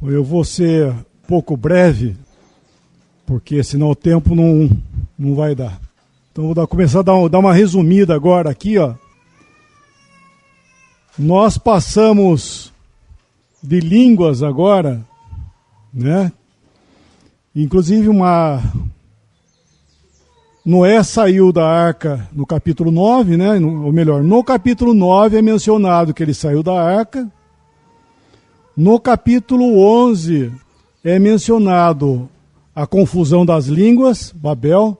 Eu vou ser um pouco breve, porque senão o tempo não vai dar. Então vou começar a dar uma resumida agora aqui, ó. Nós passamos de línguas agora, né? Inclusive Noé saiu da arca no capítulo 9, né? Ou melhor, no capítulo 9 é mencionado que ele saiu da arca. No capítulo 11 é mencionado a confusão das línguas, Babel.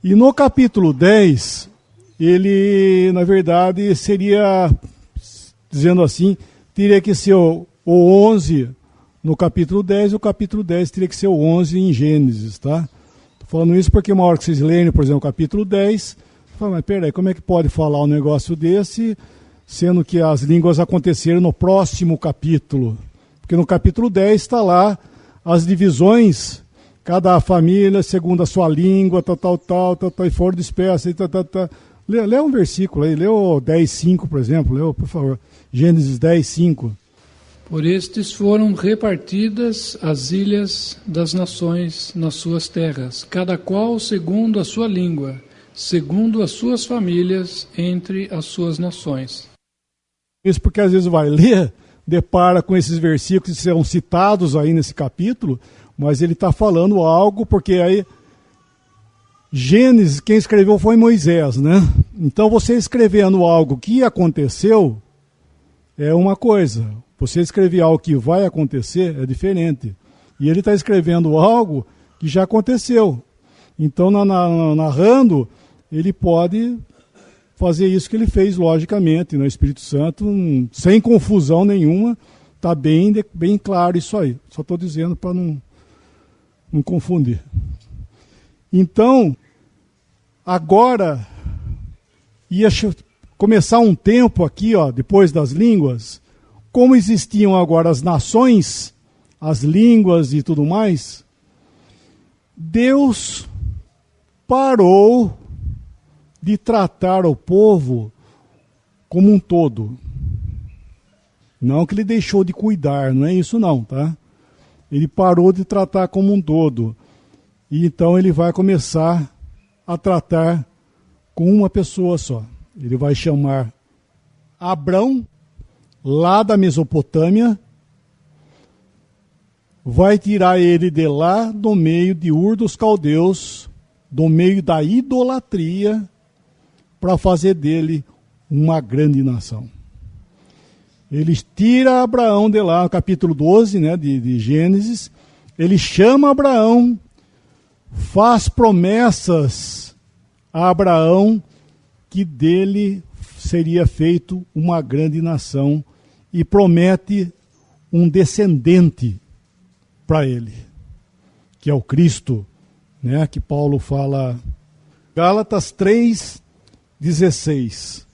E no capítulo 10, ele, na verdade, seria, dizendo assim, teria que ser o 11 no capítulo 10, e o capítulo 10 teria que ser o 11 em Gênesis, tá? Estou falando isso porque uma hora que vocês lerem, por exemplo, o capítulo 10, fala, mas peraí, como é que pode falar um negócio desse, sendo que as línguas aconteceram no próximo capítulo? Porque no capítulo 10 está lá as divisões, cada família segundo a sua língua, tal, e foram dispersas, Lê um versículo aí, lê o 10:5, por exemplo, lê, por favor, Gênesis 10:5. Por estes foram repartidas as ilhas das nações nas suas terras, cada qual segundo a sua língua, segundo as suas famílias entre as suas nações. Isso porque às vezes vai ler, depara com esses versículos que serão citados aí nesse capítulo, mas ele está falando algo, porque aí Gênesis, quem escreveu foi Moisés, né? Então você escrevendo algo que aconteceu é uma coisa, você escrever algo que vai acontecer é diferente. E ele está escrevendo algo que já aconteceu. Então, narrando, ele pode fazer isso que ele fez, logicamente, no Espírito Santo, sem confusão nenhuma, está bem claro isso aí. Só estou dizendo para não confundir. Então, agora, ia começar um tempo aqui, ó, depois das línguas, como existiam agora as nações, as línguas e tudo mais, Deus parou de tratar o povo como um todo. Não que ele deixou de cuidar, não é isso não, tá? Ele parou de tratar como um todo. E então ele vai começar a tratar com uma pessoa só. Ele vai chamar Abrão, lá da Mesopotâmia, vai tirar ele de lá do meio de Ur dos Caldeus, do meio da idolatria, para fazer dele uma grande nação. Ele tira Abraão de lá, no capítulo 12, né, de Gênesis, ele chama Abraão, faz promessas a Abraão que dele seria feito uma grande nação e promete um descendente para ele, que é o Cristo, né, que Paulo fala, Gálatas 3:16.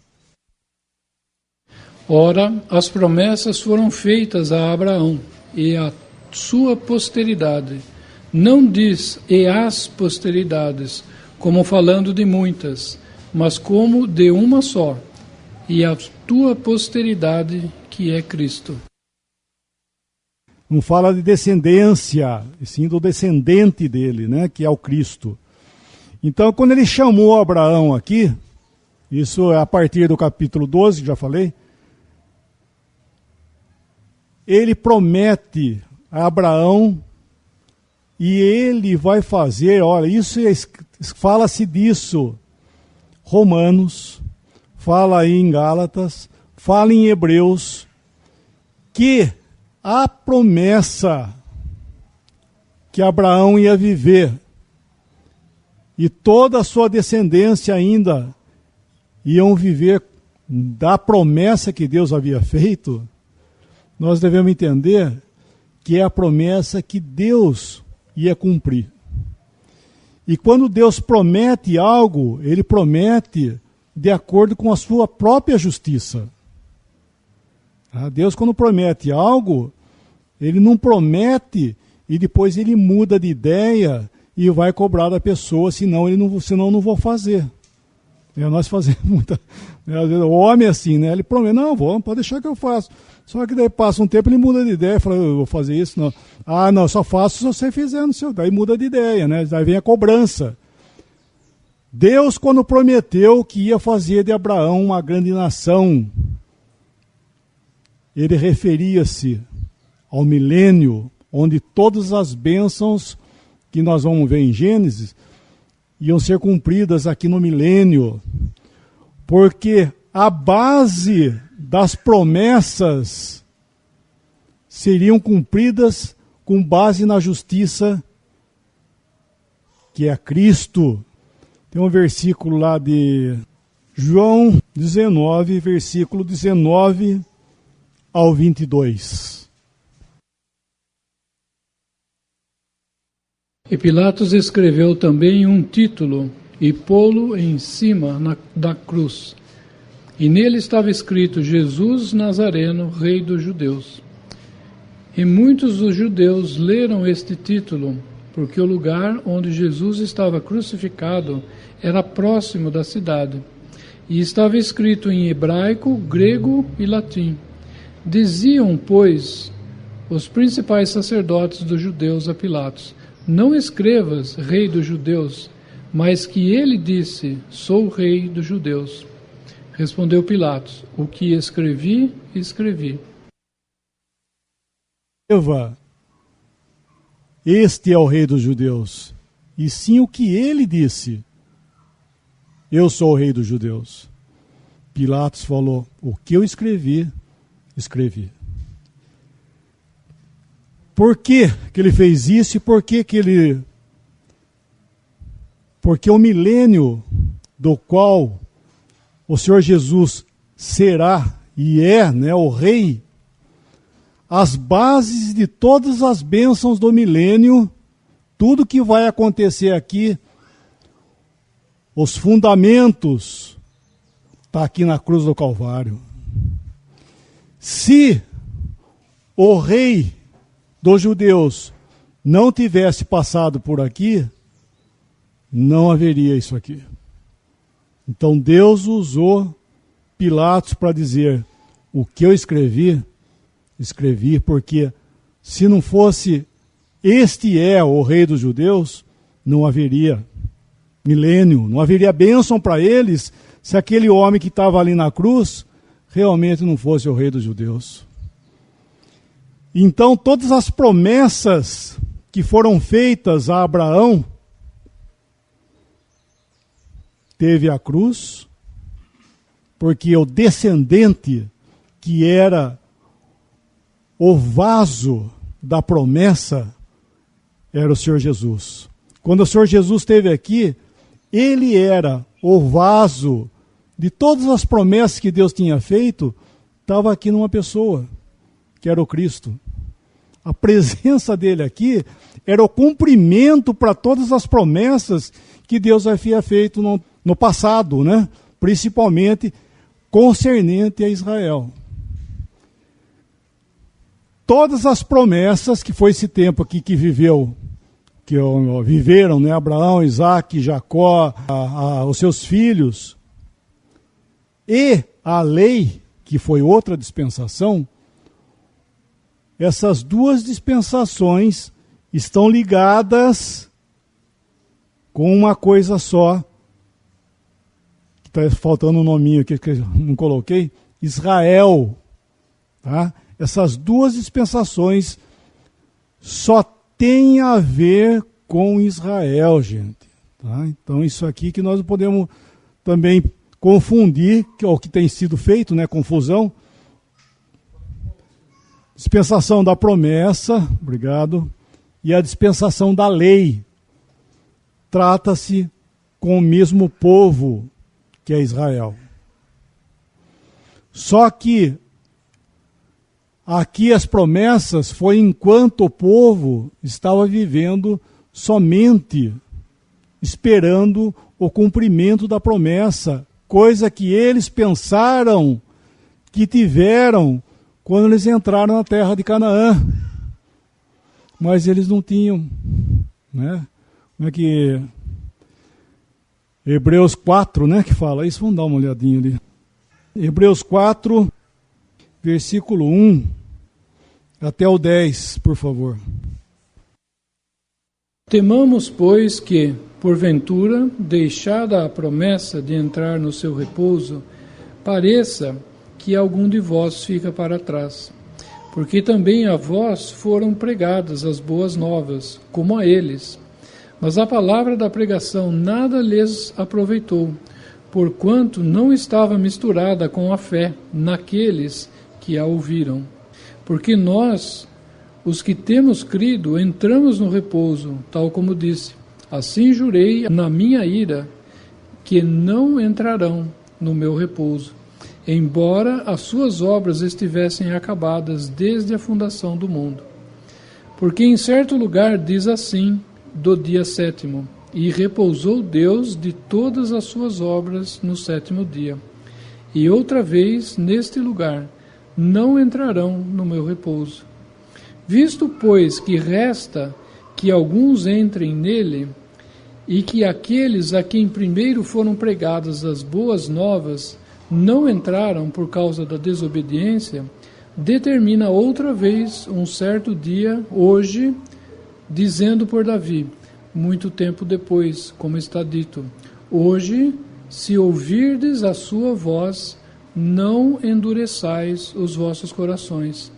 Ora, as promessas foram feitas a Abraão e a sua posteridade. Não diz e as posteridades, como falando de muitas, mas como de uma só, e a tua posteridade, que é Cristo. Não fala de descendência, e sim do descendente dele, né, que é o Cristo. Então, quando ele chamou Abraão aqui, isso é a partir do capítulo 12, já falei, ele promete a Abraão e ele vai fazer, olha, isso fala-se disso, Romanos, fala aí em Gálatas, fala em Hebreus, que a promessa que Abraão ia viver e toda a sua descendência ainda iam viver da promessa que Deus havia feito, nós devemos entender que é a promessa que Deus ia cumprir. E quando Deus promete algo, ele promete de acordo com a sua própria justiça. Deus, quando promete algo, ele não promete e depois ele muda de ideia e vai cobrar da pessoa, senão eu não vou fazer. Nós fazemos muita... Às vezes, o homem é assim, né? Ele promete, não, pode deixar que eu faço. Só que daí passa um tempo, ele muda de ideia, fala, eu vou fazer isso, não. Ah, não, só faço se você fizer no seu... Daí muda de ideia, né? Daí vem a cobrança. Deus, quando prometeu que ia fazer de Abraão uma grande nação, ele referia-se ao milênio, onde todas as bênçãos que nós vamos ver em Gênesis iam ser cumpridas aqui no milênio, porque a base das promessas seriam cumpridas com base na justiça que é Cristo. Tem um versículo lá de João 19, versículo 19 ao 22. E Pilatos escreveu também um título e pô-lo em cima da cruz. E nele estava escrito: Jesus Nazareno, Rei dos Judeus. E muitos dos judeus leram este título, porque o lugar onde Jesus estava crucificado era próximo da cidade. E estava escrito em hebraico, grego e latim. Diziam, pois, os principais sacerdotes dos judeus a Pilatos: não escrevas Rei dos Judeus, mas que ele disse: sou Rei dos Judeus. Respondeu Pilatos: o que escrevi, escrevi. Este é o Rei dos Judeus, e sim o que ele disse: eu sou o Rei dos Judeus. Pilatos falou: o que eu escrevi, escrevi. Por que ele fez isso e por que ele... Porque o milênio do qual o Senhor Jesus será e é, né, o Rei, as bases de todas as bênçãos do milênio, tudo que vai acontecer aqui, os fundamentos, está aqui na cruz do Calvário. Se o Rei dos judeus não tivesse passado por aqui, não haveria isso aqui. Então Deus usou Pilatos para dizer: o que eu escrevi, escrevi, porque se não fosse este é o Rei dos Judeus, não haveria milênio, não haveria bênção para eles, se aquele homem que estava ali na cruz realmente não fosse o Rei dos Judeus. Então todas as promessas que foram feitas a Abraão, teve a cruz, porque o descendente que era o vaso da promessa era o Senhor Jesus. Quando o Senhor Jesus esteve aqui, ele era o vaso de todas as promessas que Deus tinha feito, estava aqui numa pessoa, que era o Cristo. A presença dele aqui era o cumprimento para todas as promessas que Deus havia feito no passado, né? Principalmente concernente a Israel. Todas as promessas que foi esse tempo aqui que viveram, né? Abraão, Isaac, Jacó, os seus filhos, e a lei, que foi outra dispensação, essas duas dispensações estão ligadas com uma coisa só. Está faltando um nominho aqui que eu não coloquei. Israel. Tá? Essas duas dispensações só têm a ver com Israel, gente. Tá? Então isso aqui que nós não podemos também confundir, que é o que tem sido feito, né? Confusão. Dispensação da promessa, obrigado, e a dispensação da lei. Trata-se com o mesmo povo que é Israel. Só que aqui as promessas foi enquanto o povo estava vivendo somente esperando o cumprimento da promessa, coisa que eles pensaram que tiveram quando eles entraram na terra de Canaã. Mas eles não tinham, né? Como é que Hebreus 4, né, que fala isso. Vamos dar uma olhadinha ali. Hebreus 4, versículo 1 até o 10, por favor. Temamos, pois, que, porventura, deixada a promessa de entrar no seu repouso, pareça que algum de vós fica para trás. Porque também a vós foram pregadas as boas novas, como a eles. Mas a palavra da pregação nada lhes aproveitou, porquanto não estava misturada com a fé naqueles que a ouviram. Porque nós, os que temos crido, entramos no repouso, tal como disse: assim jurei na minha ira, que não entrarão no meu repouso, embora as suas obras estivessem acabadas desde a fundação do mundo. Porque em certo lugar diz assim, do dia 7º, e repousou Deus de todas as suas obras no 7º dia. E outra vez, neste lugar, não entrarão no meu repouso. Visto, pois, que resta que alguns entrem nele, e que aqueles a quem primeiro foram pregadas as boas novas não entraram por causa da desobediência, determina outra vez um certo dia, hoje, dizendo por Davi, muito tempo depois, como está dito: hoje, se ouvirdes a sua voz, não endureçais os vossos corações.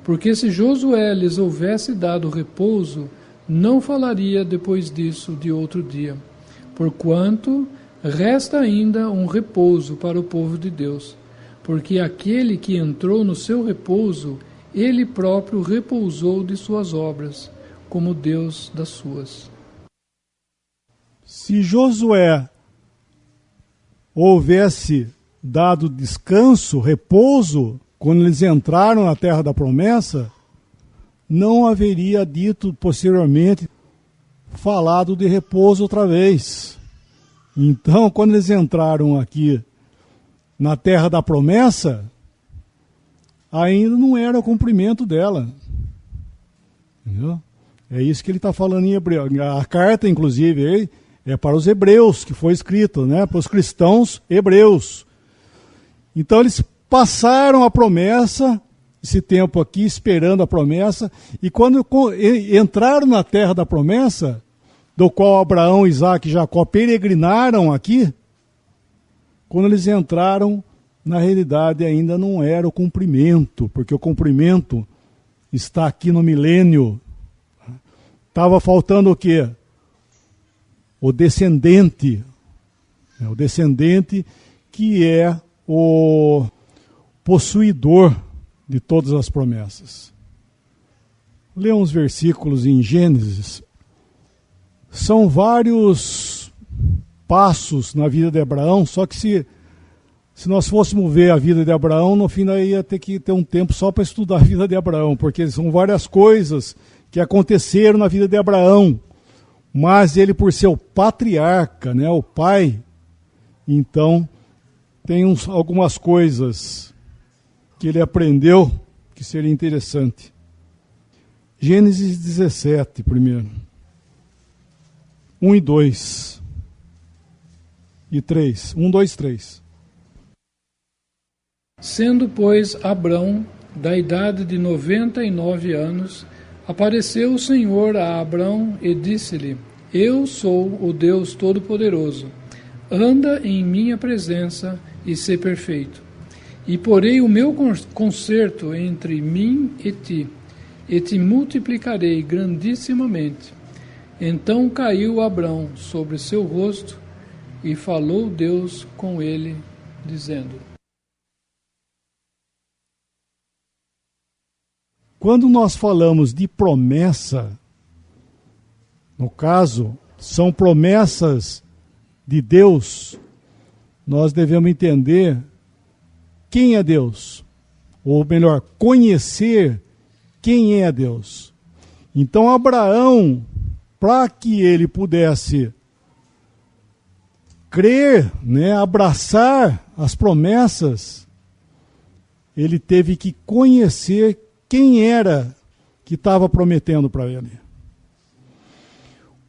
Porque se Josué lhes houvesse dado repouso, não falaria depois disso de outro dia. Porquanto resta ainda um repouso para o povo de Deus. Porque aquele que entrou no seu repouso, ele próprio repousou de suas obras, como Deus das suas. Se Josué houvesse dado descanso, repouso, quando eles entraram na terra da promessa, não haveria dito posteriormente, falado de repouso outra vez. Então, quando eles entraram aqui na terra da promessa, ainda não era o cumprimento dela. Entendeu? É isso que ele está falando em Hebreu. A carta, inclusive, é para os hebreus, que foi escrito, né? Para os cristãos hebreus. Então, eles passaram a promessa, esse tempo aqui, esperando a promessa, e quando entraram na terra da promessa, do qual Abraão, Isaac e Jacó peregrinaram aqui, quando eles entraram, na realidade ainda não era o cumprimento, porque o cumprimento está aqui no milênio. Estava faltando o quê? O descendente que é o possuidor de todas as promessas. Lê uns versículos em Gênesis. São vários passos na vida de Abraão, só que se nós fôssemos ver a vida de Abraão, no fim daí ia ter que ter um tempo só para estudar a vida de Abraão, porque são várias coisas que aconteceram na vida de Abraão, mas ele, por ser o patriarca, né, o pai, então tem algumas coisas que ele aprendeu que seria interessante. Gênesis 17, primeiro. 1 e 2. E 3. 1, 2, 3. Sendo, pois, Abrão da idade de 99 anos, apareceu o Senhor a Abrão e disse-lhe: Eu sou o Deus Todo-Poderoso. Anda em minha presença e sê perfeito. E porei o meu concerto entre mim e te multiplicarei grandissimamente. Então caiu Abrão sobre seu rosto, e falou Deus com ele, dizendo: Quando nós falamos de promessa, no caso, são promessas de Deus, nós devemos entender quem é Deus, ou melhor, conhecer quem é Deus. Então Abraão, para que ele pudesse crer, né, abraçar as promessas, ele teve que conhecer quem era que estava prometendo para ele.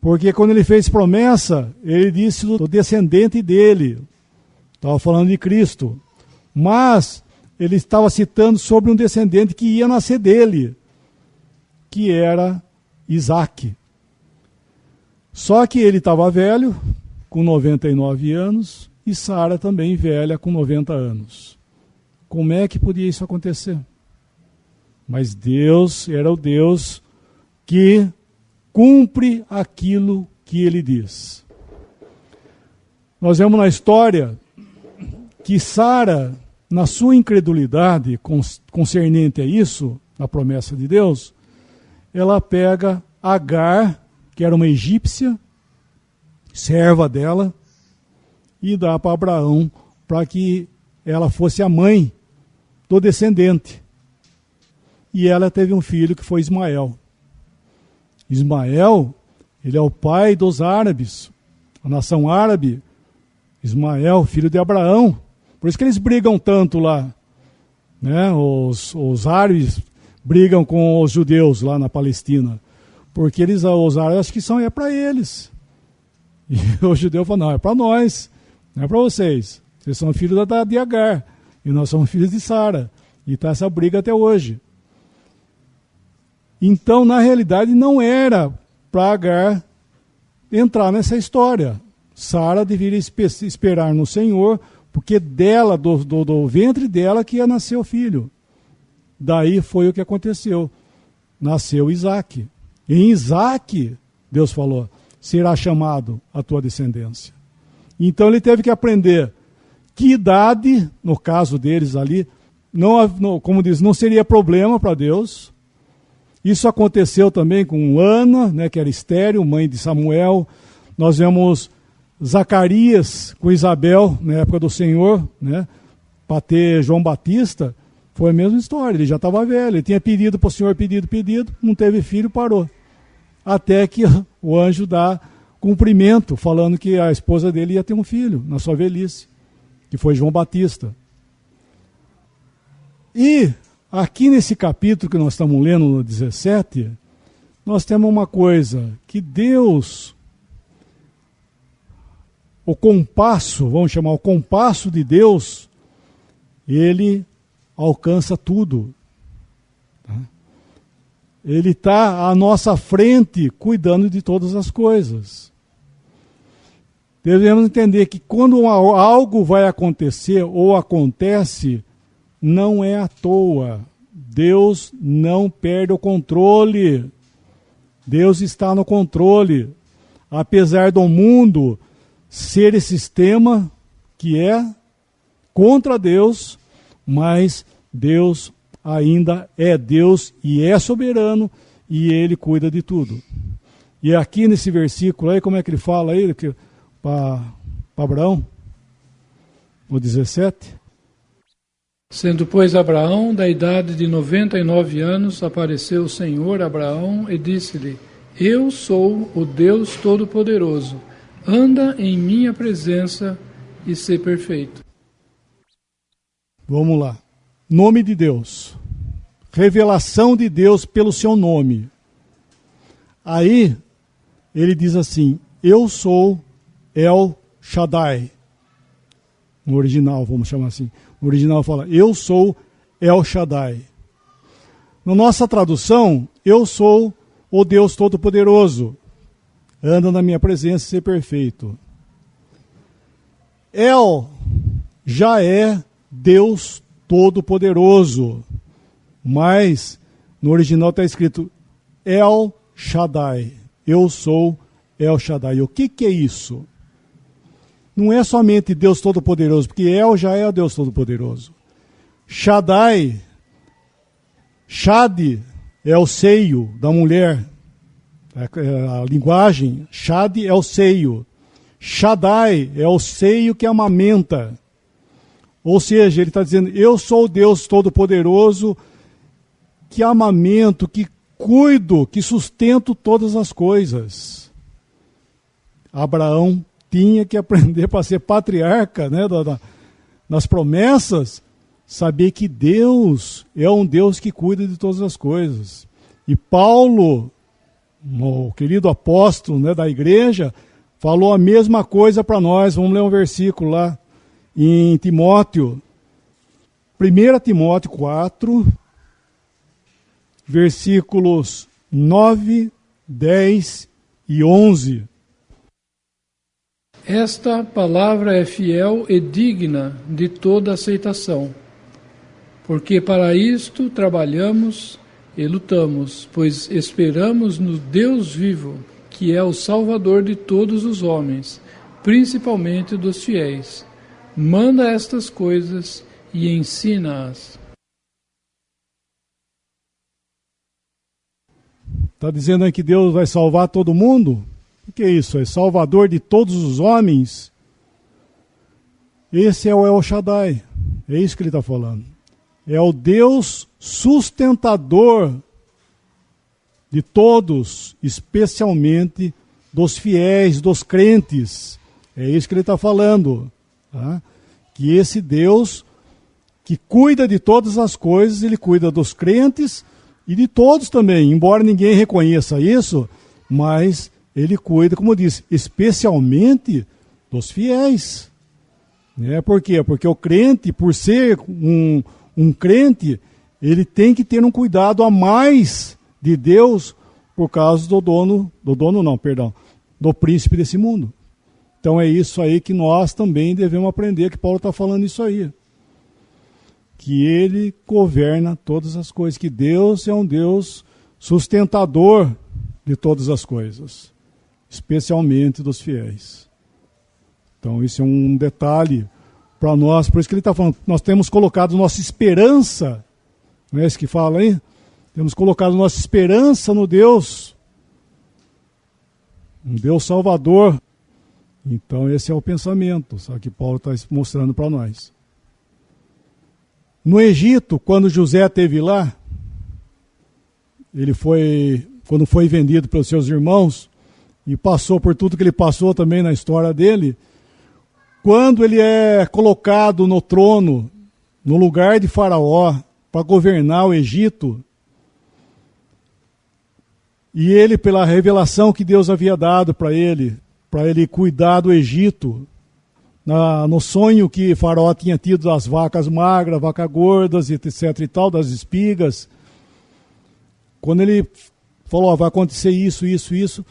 Porque quando ele fez promessa, ele disse do descendente dele. Estava falando de Cristo. Mas ele estava citando sobre um descendente que ia nascer dele, que era Isaque. Só que ele estava velho, com 99 anos, e Sara também velha, com 90 anos. Como é que podia isso acontecer? Mas Deus era o Deus que cumpre aquilo que ele diz. Nós vemos na história que Sara, na sua incredulidade concernente a isso, a promessa de Deus, ela pega Agar, que era uma egípcia, serva dela, e dá para Abraão para que ela fosse a mãe do descendente. E ela teve um filho que foi Ismael. Ismael, ele é o pai dos árabes, a nação árabe. Ismael, filho de Abraão. Por isso que eles brigam tanto lá, né? Os árabes brigam com os judeus lá na Palestina, porque os árabes acham que é para eles. E o judeu fala, não, é para nós, não é para vocês. Vocês são filhos de Agar, e nós somos filhos de Sara. E está essa briga até hoje. Então, na realidade, não era para Agar entrar nessa história. Sara deveria esperar no Senhor, porque dela, do ventre dela, que ia nascer o filho. Daí foi o que aconteceu. Nasceu Isaque. Em Isaque, Deus falou, será chamado a tua descendência. Então ele teve que aprender que idade, no caso deles ali, como diz, não seria problema para Deus. Isso aconteceu também com Ana, né, que era estéril, mãe de Samuel. Nós vemos Zacarias com Isabel, na época do Senhor, né, para ter João Batista, foi a mesma história. Ele já estava velho, ele tinha pedido para o Senhor, pedido, não teve filho, parou. Até que o anjo dá cumprimento, falando que a esposa dele ia ter um filho, na sua velhice, que foi João Batista. E aqui nesse capítulo que nós estamos lendo, no 17, nós temos uma coisa, que Deus, o compasso, vamos chamar o compasso de Deus, ele alcança tudo. Ele está à nossa frente, cuidando de todas as coisas. Devemos entender que quando algo vai acontecer ou acontece, não é à toa. Deus não perde o controle. Deus está no controle. Apesar do mundo ser esse sistema que é contra Deus, mas Deus ainda é Deus e é soberano e ele cuida de tudo. E aqui nesse versículo aí, como é que ele fala aí para Abraão? No 17. Sendo, pois, Abraão da idade de 99 anos, apareceu o Senhor a Abraão e disse-lhe, eu sou o Deus Todo-Poderoso, anda em minha presença e sê perfeito. Vamos lá. Nome de Deus. Revelação de Deus pelo seu nome. Aí, ele diz assim, eu sou El Shaddai. No original, vamos chamar assim. No original fala, eu sou El Shaddai. Na nossa tradução, eu sou o Deus Todo-Poderoso. Anda na minha presença e ser perfeito. El já é Deus Todo-Poderoso. Mas no original está escrito El Shaddai. Eu sou El Shaddai. O que é isso? Não é somente Deus Todo-Poderoso, porque El já é o Deus Todo-Poderoso. Shaddai, Shad é o seio da mulher. A linguagem, Shad é o seio. Shaddai é o seio que amamenta. Ou seja, ele está dizendo, eu sou o Deus Todo-Poderoso que amamento, que cuido, que sustento todas as coisas. Abraão tinha que aprender para ser patriarca, né, das promessas, saber que Deus é um Deus que cuida de todas as coisas. E Paulo, o querido apóstolo, né, da igreja, falou a mesma coisa para nós. Vamos ler um versículo lá em Timóteo. 1 Timóteo 4, versículos 9, 10 e 11. Esta palavra é fiel e digna de toda aceitação, porque para isto trabalhamos e lutamos, pois esperamos no Deus vivo, que é o Salvador de todos os homens, principalmente dos fiéis. Manda estas coisas e ensina-as. Está dizendo aí que Deus vai salvar todo mundo? O que é isso? É Salvador de todos os homens? Esse é o El Shaddai. É isso que ele está falando. É o Deus sustentador de todos, especialmente dos fiéis, dos crentes. É isso que ele está falando. Tá? Que esse Deus que cuida de todas as coisas, ele cuida dos crentes e de todos também. Embora ninguém reconheça isso, mas ele cuida, como eu disse, especialmente dos fiéis. Por quê? Porque o crente, por ser um crente, ele tem que ter um cuidado a mais de Deus por causa do príncipe desse mundo. Então é isso aí que nós também devemos aprender, que Paulo está falando isso aí. Que ele governa todas as coisas, que Deus é um Deus sustentador de todas as coisas, especialmente dos fiéis. Então isso é um detalhe para nós, por isso que ele está falando, nós temos colocado nossa esperança, não é isso que fala aí? Temos colocado nossa esperança no Deus, um Deus Salvador. Então esse é o pensamento, sabe, que Paulo está mostrando para nós. No Egito, quando José esteve lá, quando foi vendido pelos seus irmãos, e passou por tudo que ele passou também na história dele, quando ele é colocado no trono, no lugar de Faraó, para governar o Egito, e ele, pela revelação que Deus havia dado para ele cuidar do Egito, no sonho que Faraó tinha tido das vacas magras, vacas gordas, etc e tal, das espigas, quando ele falou, vai acontecer isso,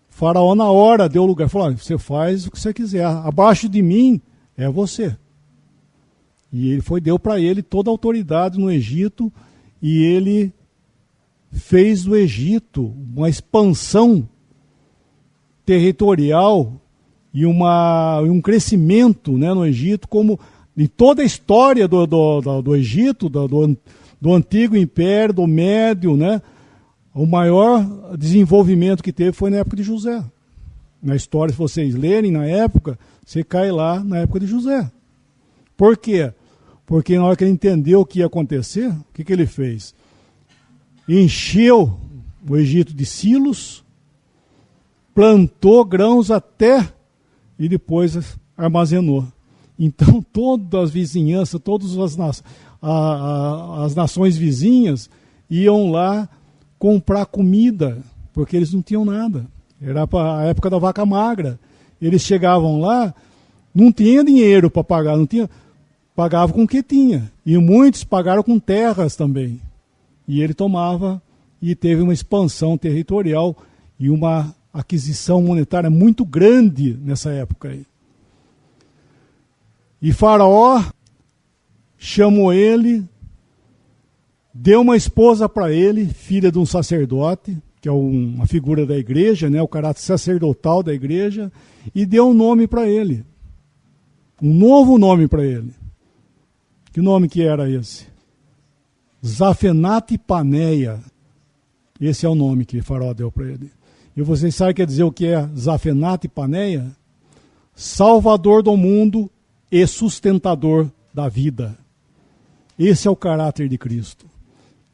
Faraó na hora deu lugar, falou, você faz o que você quiser, abaixo de mim é você. E ele deu para ele toda a autoridade no Egito, e ele fez do Egito uma expansão territorial e um crescimento, né, no Egito, como em toda a história do Egito, do antigo império, do médio, né, o maior desenvolvimento que teve foi na época de José. Na história, se vocês lerem na época, você cai lá na época de José. Por quê? Porque na hora que ele entendeu o que ia acontecer, o que ele fez? Encheu o Egito de silos, plantou grãos até e depois armazenou. Então todas as vizinhanças, todas as nações vizinhas iam lá comprar comida, porque eles não tinham nada. Era a época da vaca magra. Eles chegavam lá, não tinha dinheiro para pagar, pagava com o que tinha. E muitos pagaram com terras também. E ele tomava e teve uma expansão territorial e uma aquisição monetária muito grande nessa época aí. E Faraó chamou ele, deu uma esposa para ele, filha de um sacerdote, que é uma figura da igreja, né, o caráter sacerdotal da igreja, e deu um nome para ele. Um novo nome para ele. Que nome que era esse? Zafenate-Paneia. Esse é o nome que Faraó deu para ele. E vocês sabem quer dizer o que é Zafenate-Paneia? Salvador do mundo e sustentador da vida. Esse é o caráter de Cristo.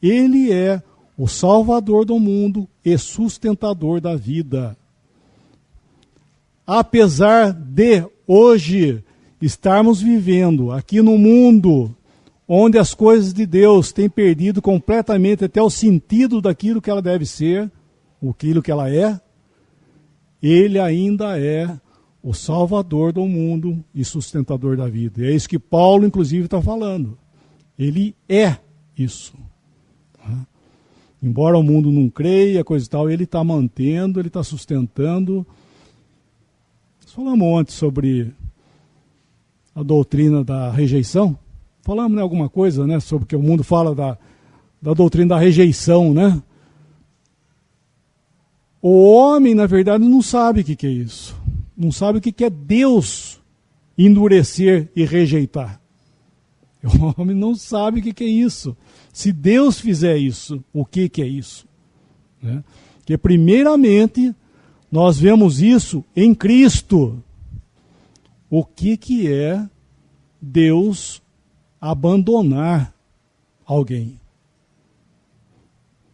Ele é o Salvador do mundo e sustentador da vida. Apesar de hoje estarmos vivendo aqui no mundo onde as coisas de Deus têm perdido completamente até o sentido daquilo que ela deve ser, aquilo que ela é, ele ainda é o Salvador do mundo e sustentador da vida. E é isso que Paulo, inclusive, está falando. Ele é isso. Tá? Embora o mundo não creia, coisa e tal, ele está mantendo, ele está sustentando. Nós falamos ontem sobre a doutrina da rejeição. Falamos, né, alguma coisa, né, sobre que o mundo fala da doutrina da rejeição, né? O homem, na verdade, não sabe o que é isso. Não sabe o que é Deus endurecer e rejeitar. O homem não sabe o que é isso. Se Deus fizer isso, o que é isso? Né? Porque, primeiramente, nós vemos isso em Cristo. O que é Deus abandonar alguém?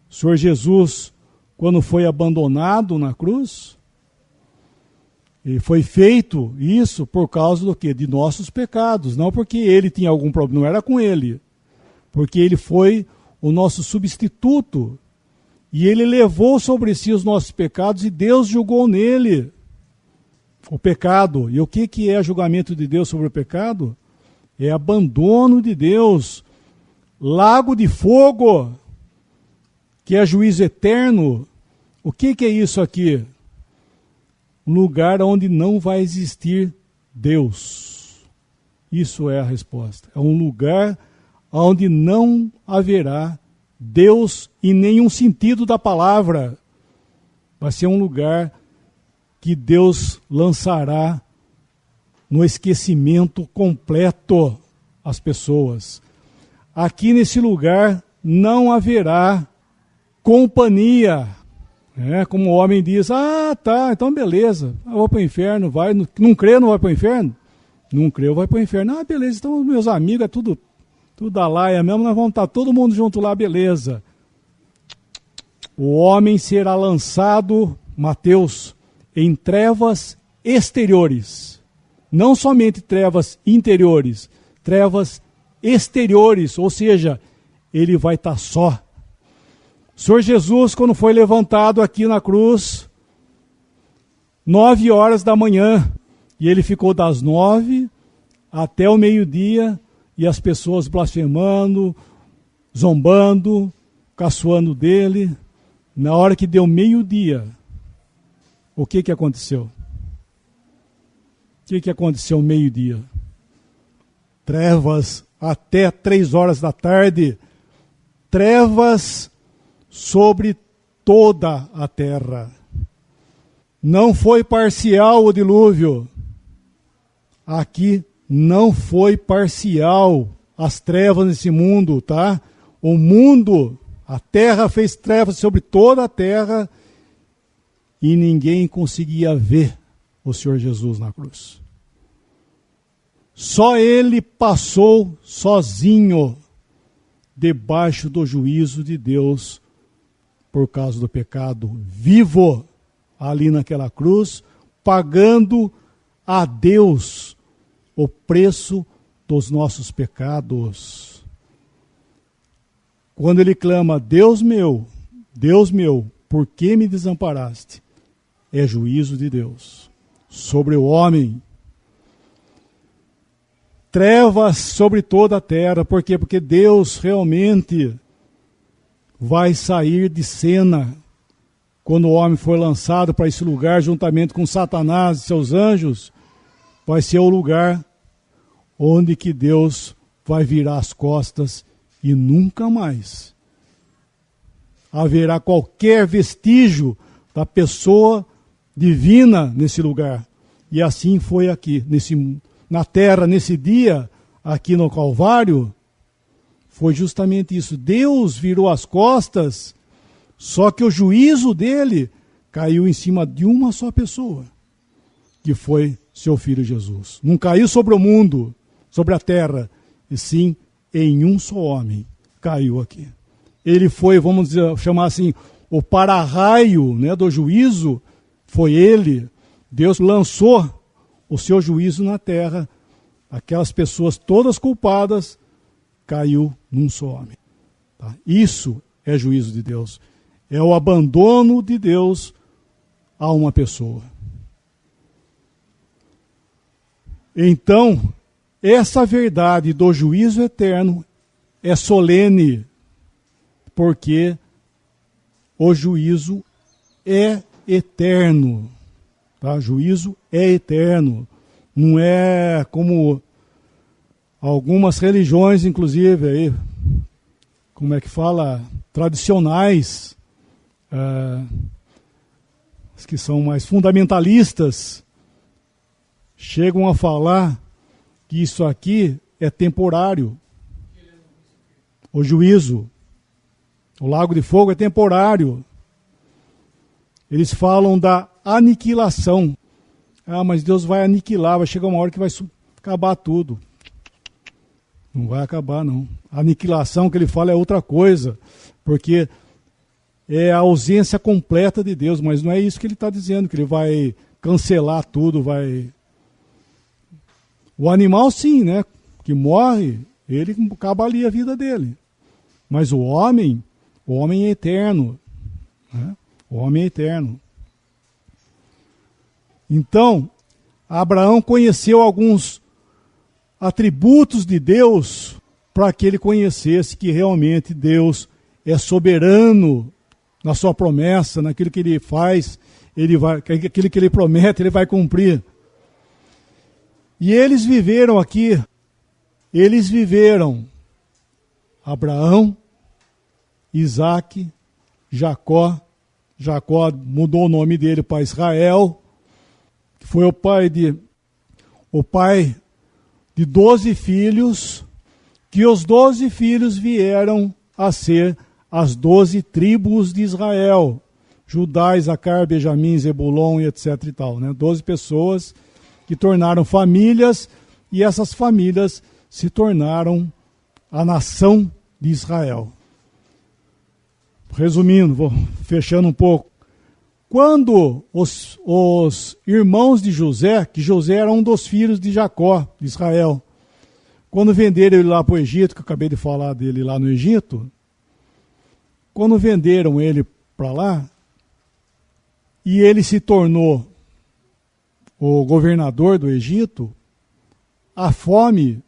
O Senhor Jesus, quando foi abandonado na cruz, e foi feito isso por causa do quê? De nossos pecados, não porque ele tinha algum problema, não era com ele, porque ele foi o nosso substituto, e ele levou sobre si os nossos pecados, e Deus julgou nele o pecado. E o que é julgamento de Deus sobre o pecado? É abandono de Deus, lago de fogo, que é juízo eterno. O que é isso aqui? Um lugar onde não vai existir Deus. Isso é a resposta. É um lugar onde não haverá Deus em nenhum sentido da palavra. Vai ser um lugar que Deus lançará no esquecimento completo as pessoas. Aqui nesse lugar não haverá companhia. Como o homem diz, tá, então beleza, eu vou para o inferno, vai, não crê, não vai para o inferno? Não crê, vai para o inferno. Beleza, então meus amigos, é tudo da laia mesmo, nós vamos estar todo mundo junto lá, beleza. O homem será lançado, Mateus, em trevas exteriores. Não somente trevas interiores, trevas exteriores, ou seja, ele vai estar só. O Senhor Jesus, quando foi levantado aqui na cruz, 9 horas da manhã, e ele ficou das 9 até o meio-dia, e as pessoas blasfemando, zombando, caçoando dele. Na hora que deu meio-dia, o que aconteceu? O que aconteceu meio-dia? Trevas até 3 horas da tarde, trevas sobre toda a terra. Não foi parcial o dilúvio. Aqui não foi parcial as trevas nesse mundo, tá? O mundo, a terra fez trevas sobre toda a terra e ninguém conseguia ver o Senhor Jesus na cruz. Só ele passou sozinho debaixo do juízo de Deus por causa do pecado, vivo ali naquela cruz, pagando a Deus o preço dos nossos pecados. Quando ele clama, Deus meu, por que me desamparaste? É juízo de Deus sobre o homem. Trevas sobre toda a terra. Por quê? Porque Deus realmente vai sair de cena quando o homem for lançado para esse lugar juntamente com Satanás e seus anjos. Vai ser o lugar onde que Deus vai virar as costas e nunca mais haverá qualquer vestígio da pessoa divina nesse lugar. E assim foi aqui, na terra, nesse dia, aqui no Calvário, foi justamente isso. Deus virou as costas, só que o juízo dele caiu em cima de uma só pessoa, que foi seu filho Jesus. Não caiu sobre o mundo, sobre a terra, e sim em um só homem caiu aqui. Ele foi, vamos dizer, chamar assim, o para-raio, né, do juízo, foi ele. Deus lançou o seu juízo na terra, aquelas pessoas todas culpadas, caiu num só homem. Tá? Isso é juízo de Deus. É o abandono de Deus a uma pessoa. Então, essa verdade do juízo eterno é solene, porque o juízo é eterno. Tá? Juízo é eterno. Não é como algumas religiões, inclusive, aí, como é que fala? Tradicionais, as que são mais fundamentalistas, chegam a falar que isso aqui é temporário. O juízo, o lago de fogo é temporário. Eles falam da aniquilação. Ah, mas Deus vai aniquilar, vai chegar uma hora que vai acabar tudo. Não vai acabar, não. A aniquilação que ele fala é outra coisa, porque é a ausência completa de Deus, mas não é isso que ele está dizendo, que ele vai cancelar tudo, vai... O animal sim, né, que morre, ele acaba ali a vida dele. Mas o homem é eterno. Né? O homem é eterno. Então, Abraão conheceu alguns atributos de Deus para que ele conhecesse que realmente Deus é soberano na sua promessa, naquilo que ele faz, aquilo que ele promete, ele vai cumprir. E eles viveram aqui, Abraão, Isaac, Jacó mudou o nome dele para Israel, que foi o pai de 12 filhos, que os 12 filhos vieram a ser as 12 tribos de Israel, Judá, Isacar, Benjamim, Zebulon e etc. e tal, né? 12 pessoas que tornaram famílias, e essas famílias se tornaram a nação de Israel. Resumindo, vou fechando um pouco. Quando os irmãos de José, que José era um dos filhos de Jacó, de Israel, quando venderam ele lá para o Egito, que eu acabei de falar dele lá no Egito, quando venderam ele para lá, e ele se tornou o governador do Egito, a fome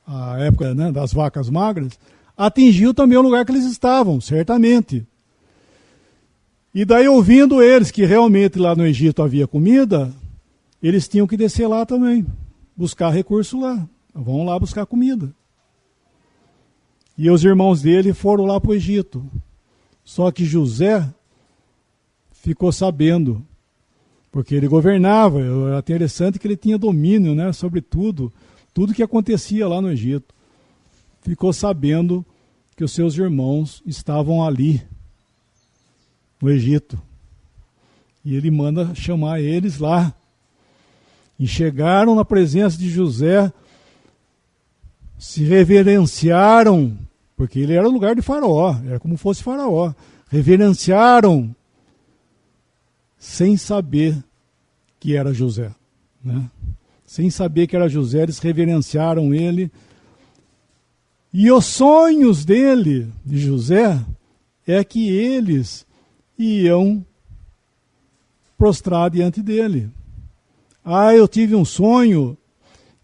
a época, né, das vacas magras atingiu também o lugar que eles estavam, certamente. E daí, ouvindo eles que realmente lá no Egito havia comida, eles tinham que descer lá também, buscar recurso lá. Vão lá buscar comida. E os irmãos dele foram lá para o Egito. Só que José ficou sabendo, porque ele governava. Era interessante que ele tinha domínio, né, sobre tudo que acontecia lá no Egito. Ficou sabendo que os seus irmãos estavam ali, no Egito. E ele manda chamar eles lá. E chegaram na presença de José, se reverenciaram, porque ele era o lugar de Faraó, era como fosse Faraó. Reverenciaram, sem saber que era José, né? Sem saber que era José, eles reverenciaram ele. E os sonhos dele, de José, é que eles iam prostrar diante dele. Ah, eu tive um sonho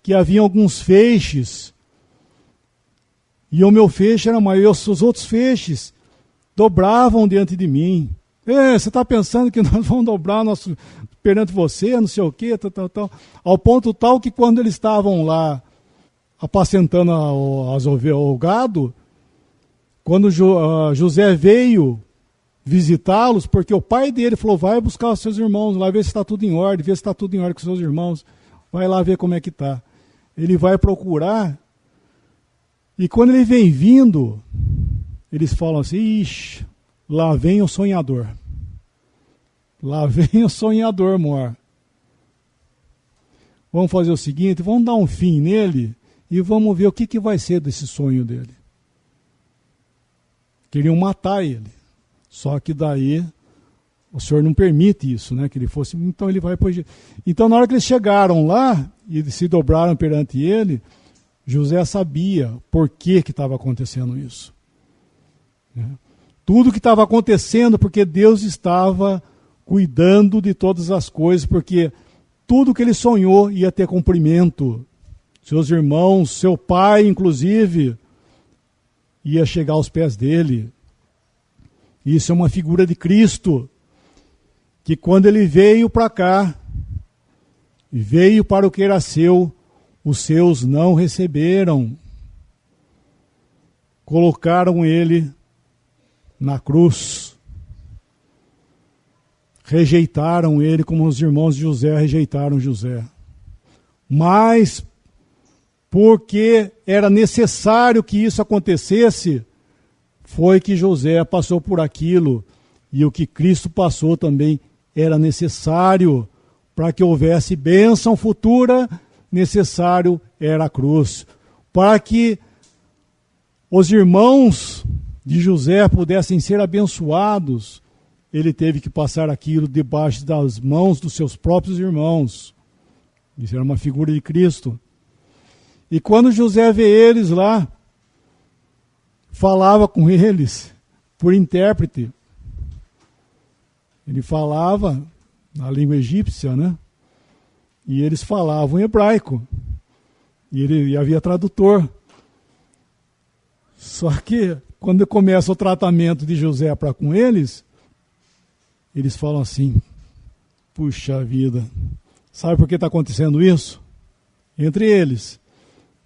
que havia alguns feixes, e o meu feixe era maior, os outros feixes dobravam diante de mim. Você está pensando que nós vamos dobrar perante você, não sei o quê, tal. Ao ponto tal que quando eles estavam lá apacentando o gado, quando José veio visitá-los, porque o pai dele falou, vai buscar os seus irmãos, lá ver se está tudo em ordem, ver se está tudo em ordem com os seus irmãos, vai lá ver como é que está. Ele vai procurar, e quando ele vem vindo, eles falam assim, ixi, lá vem o sonhador. Lá vem o sonhador, mor. Vamos fazer o seguinte, vamos dar um fim nele e vamos ver o que vai ser desse sonho dele. Queriam matar ele. Só que daí o Senhor não permite isso, né? Que ele fosse. Então ele vai para o Egito. Então, na hora que eles chegaram lá e se dobraram perante ele, José sabia por que estava acontecendo isso. Né? Tudo que estava acontecendo porque Deus estava cuidando de todas as coisas, porque tudo que ele sonhou ia ter cumprimento. Seus irmãos, seu pai, inclusive, ia chegar aos pés dele. Isso é uma figura de Cristo, que quando ele veio para cá, veio para o que era seu, os seus não receberam. Colocaram ele na cruz. Rejeitaram ele como os irmãos de José rejeitaram José. Mas, porque era necessário que isso acontecesse, foi que José passou por aquilo. E o que Cristo passou também era necessário. Para que houvesse bênção futura, necessário era a cruz. Para que os irmãos de José pudessem ser abençoados, ele teve que passar aquilo debaixo das mãos dos seus próprios irmãos. Isso era uma figura de Cristo. E quando José vê eles lá, falava com eles por intérprete. Ele falava na língua egípcia, né? E eles falavam em hebraico. E havia tradutor. Só que quando começa o tratamento de José para com eles, eles falam assim: puxa vida, sabe por que está acontecendo isso? Entre eles,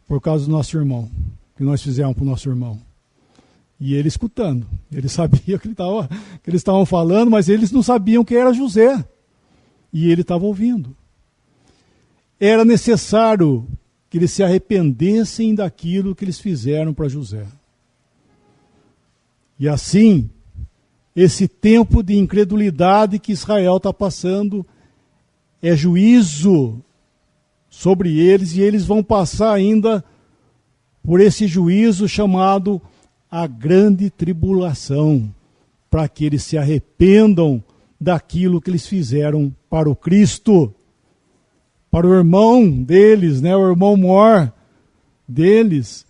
por causa do nosso irmão, que nós fizemos para o nosso irmão. E ele escutando, ele sabia que eles estavam falando, mas eles não sabiam que era José. E ele estava ouvindo. Era necessário que eles se arrependessem daquilo que eles fizeram para José. E assim, esse tempo de incredulidade que Israel está passando é juízo sobre eles, e eles vão passar ainda por esse juízo chamado a grande tribulação, para que eles se arrependam daquilo que eles fizeram para o Cristo, para o irmão deles, né, o irmão maior deles.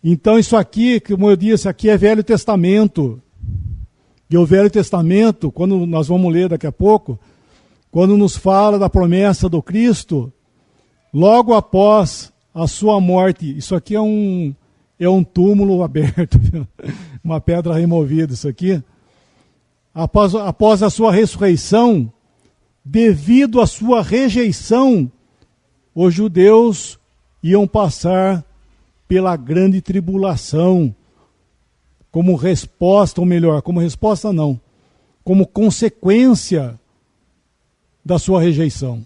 Então isso aqui, como eu disse, aqui é Velho Testamento. E o Velho Testamento, quando nós vamos ler daqui a pouco, quando nos fala da promessa do Cristo, logo após a sua morte, isso aqui é um túmulo aberto, uma pedra removida isso aqui. Após a sua ressurreição, devido à sua rejeição, os judeus iam passar pela grande tribulação, como resposta, ou melhor, como resposta não, como consequência da sua rejeição.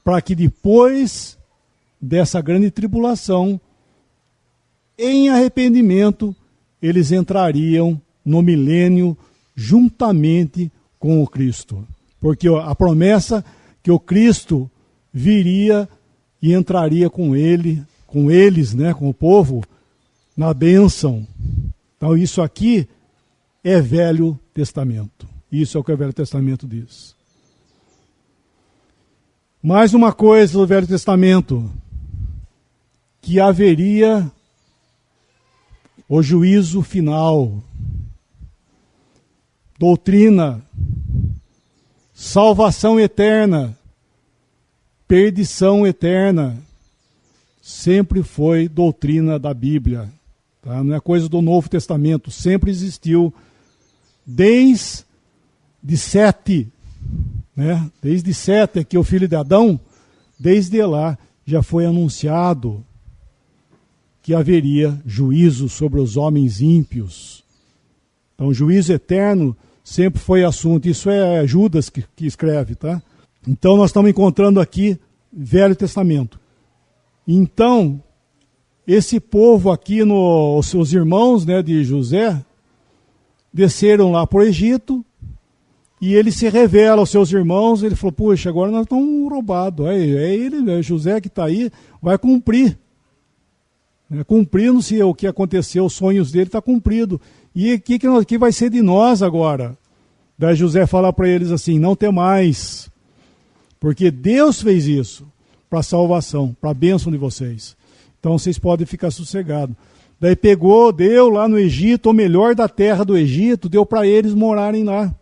Para que depois dessa grande tribulação, em arrependimento, eles entrariam no milênio juntamente com o Cristo. Porque a promessa que o Cristo viria e entraria com eles, né, com o povo, na bênção. Então isso aqui é Velho Testamento. Isso é o que o Velho Testamento diz. Mais uma coisa do Velho Testamento, que haveria o juízo final, doutrina, salvação eterna, perdição eterna, sempre foi doutrina da Bíblia. Tá? Não é coisa do Novo Testamento, sempre existiu. Desde Sete, né? Desde Sete, que é o filho de Adão, desde lá já foi anunciado que haveria juízo sobre os homens ímpios. Então, juízo eterno sempre foi assunto. Isso é Judas que escreve, tá? Então, nós estamos encontrando aqui Velho Testamento. Então, esse povo aqui, os seus irmãos, né, de José, desceram lá para o Egito, e ele se revela aos seus irmãos. Ele falou: puxa, agora nós estamos roubados. É ele, é José que está aí, vai cumprir. Cumprindo-se o que aconteceu, os sonhos dele está cumprido. E o que vai ser de nós agora? Daí José fala para eles assim: não temais, porque Deus fez isso para a salvação, para a bênção de vocês. Então vocês podem ficar sossegados. Daí pegou, deu lá no Egito, o melhor da terra do Egito, deu para eles morarem lá.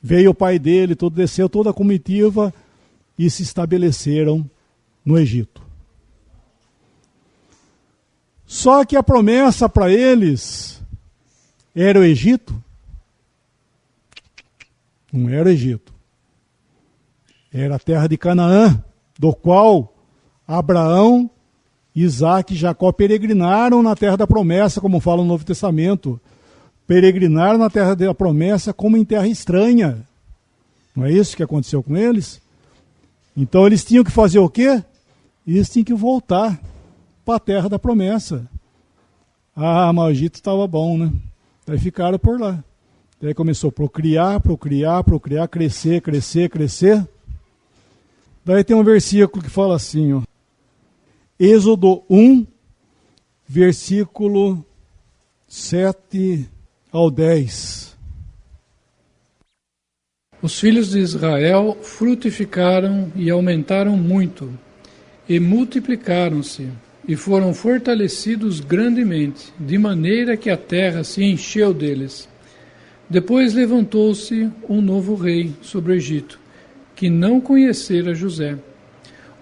Veio o pai dele, desceu toda a comitiva e se estabeleceram no Egito. Só que a promessa para eles era o Egito? Não era o Egito. Era a terra de Canaã, do qual Abraão, Isaac e Jacó peregrinaram na terra da promessa, como fala no Novo Testamento. Peregrinaram na terra da promessa como em terra estranha. Não é isso que aconteceu com eles? Então eles tinham que fazer o quê? Eles tinham que voltar para a terra da promessa. Ah, mas o Egito estava bom, né? Daí ficaram por lá. Daí começou a procriar, crescer. Daí tem um versículo que fala assim, ó. Êxodo 1, versículo 7 ao 10. Os filhos de Israel frutificaram e aumentaram muito, e multiplicaram-se, e foram fortalecidos grandemente, de maneira que a terra se encheu deles. Depois levantou-se um novo rei sobre o Egito, que não conhecera José,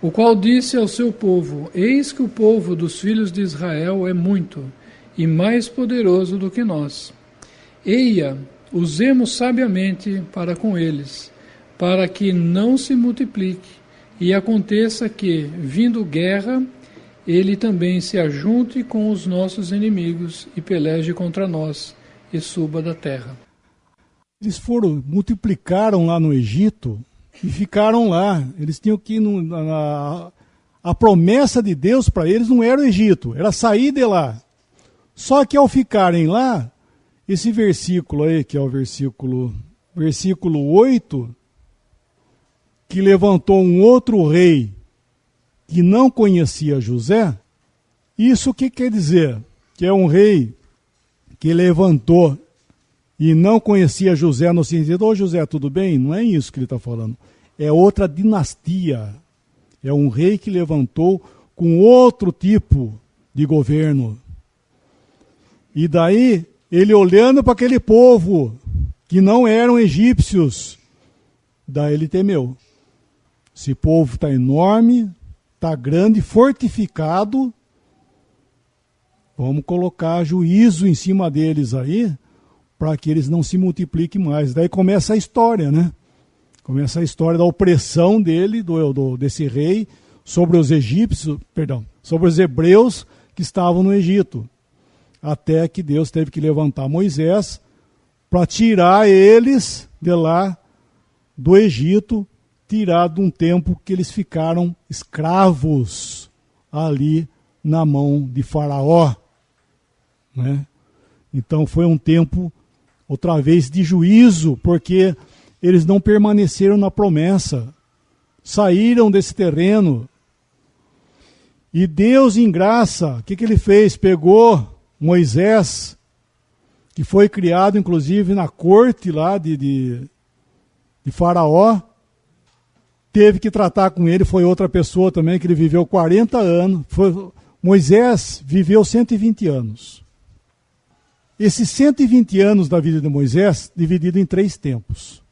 o qual disse ao seu povo: Eis que o povo dos filhos de Israel é muito, e mais poderoso do que nós. Eia, usemos sabiamente para com eles, para que não se multiplique, e aconteça que, vindo guerra, ele também se ajunte com os nossos inimigos e peleje contra nós, e suba da terra. Eles multiplicaram lá no Egito e ficaram lá. Eles tinham que ir a promessa de Deus para eles não era o Egito, era sair de lá. Só que ao ficarem lá, esse versículo aí, que é o versículo 8, que levantou um outro rei que não conhecia José, isso o que quer dizer? Que é um rei que levantou e não conhecia José no sentido, ô José, tudo bem? Não é isso que ele está falando. É outra dinastia. É um rei que levantou com outro tipo de governo. E daí, ele olhando para aquele povo que não eram egípcios, daí ele temeu. Esse povo está enorme, está grande, fortificado. Vamos colocar juízo em cima deles aí, para que eles não se multipliquem mais. Daí começa a história, né? Começa a história da opressão desse rei sobre os egípcios, sobre os hebreus que estavam no Egito. Até que Deus teve que levantar Moisés para tirar eles de lá do Egito, tirar de um tempo que eles ficaram escravos ali na mão de Faraó, né? Então foi um tempo outra vez de juízo, porque eles não permaneceram na promessa, saíram desse terreno. E Deus, em graça, o que ele fez? Pegou Moisés, que foi criado inclusive na corte lá de Faraó, teve que tratar com ele, foi outra pessoa também, que ele viveu 40 anos. Moisés viveu 120 anos. Esses 120 anos da vida de Moisés, dividido em 3 tempos.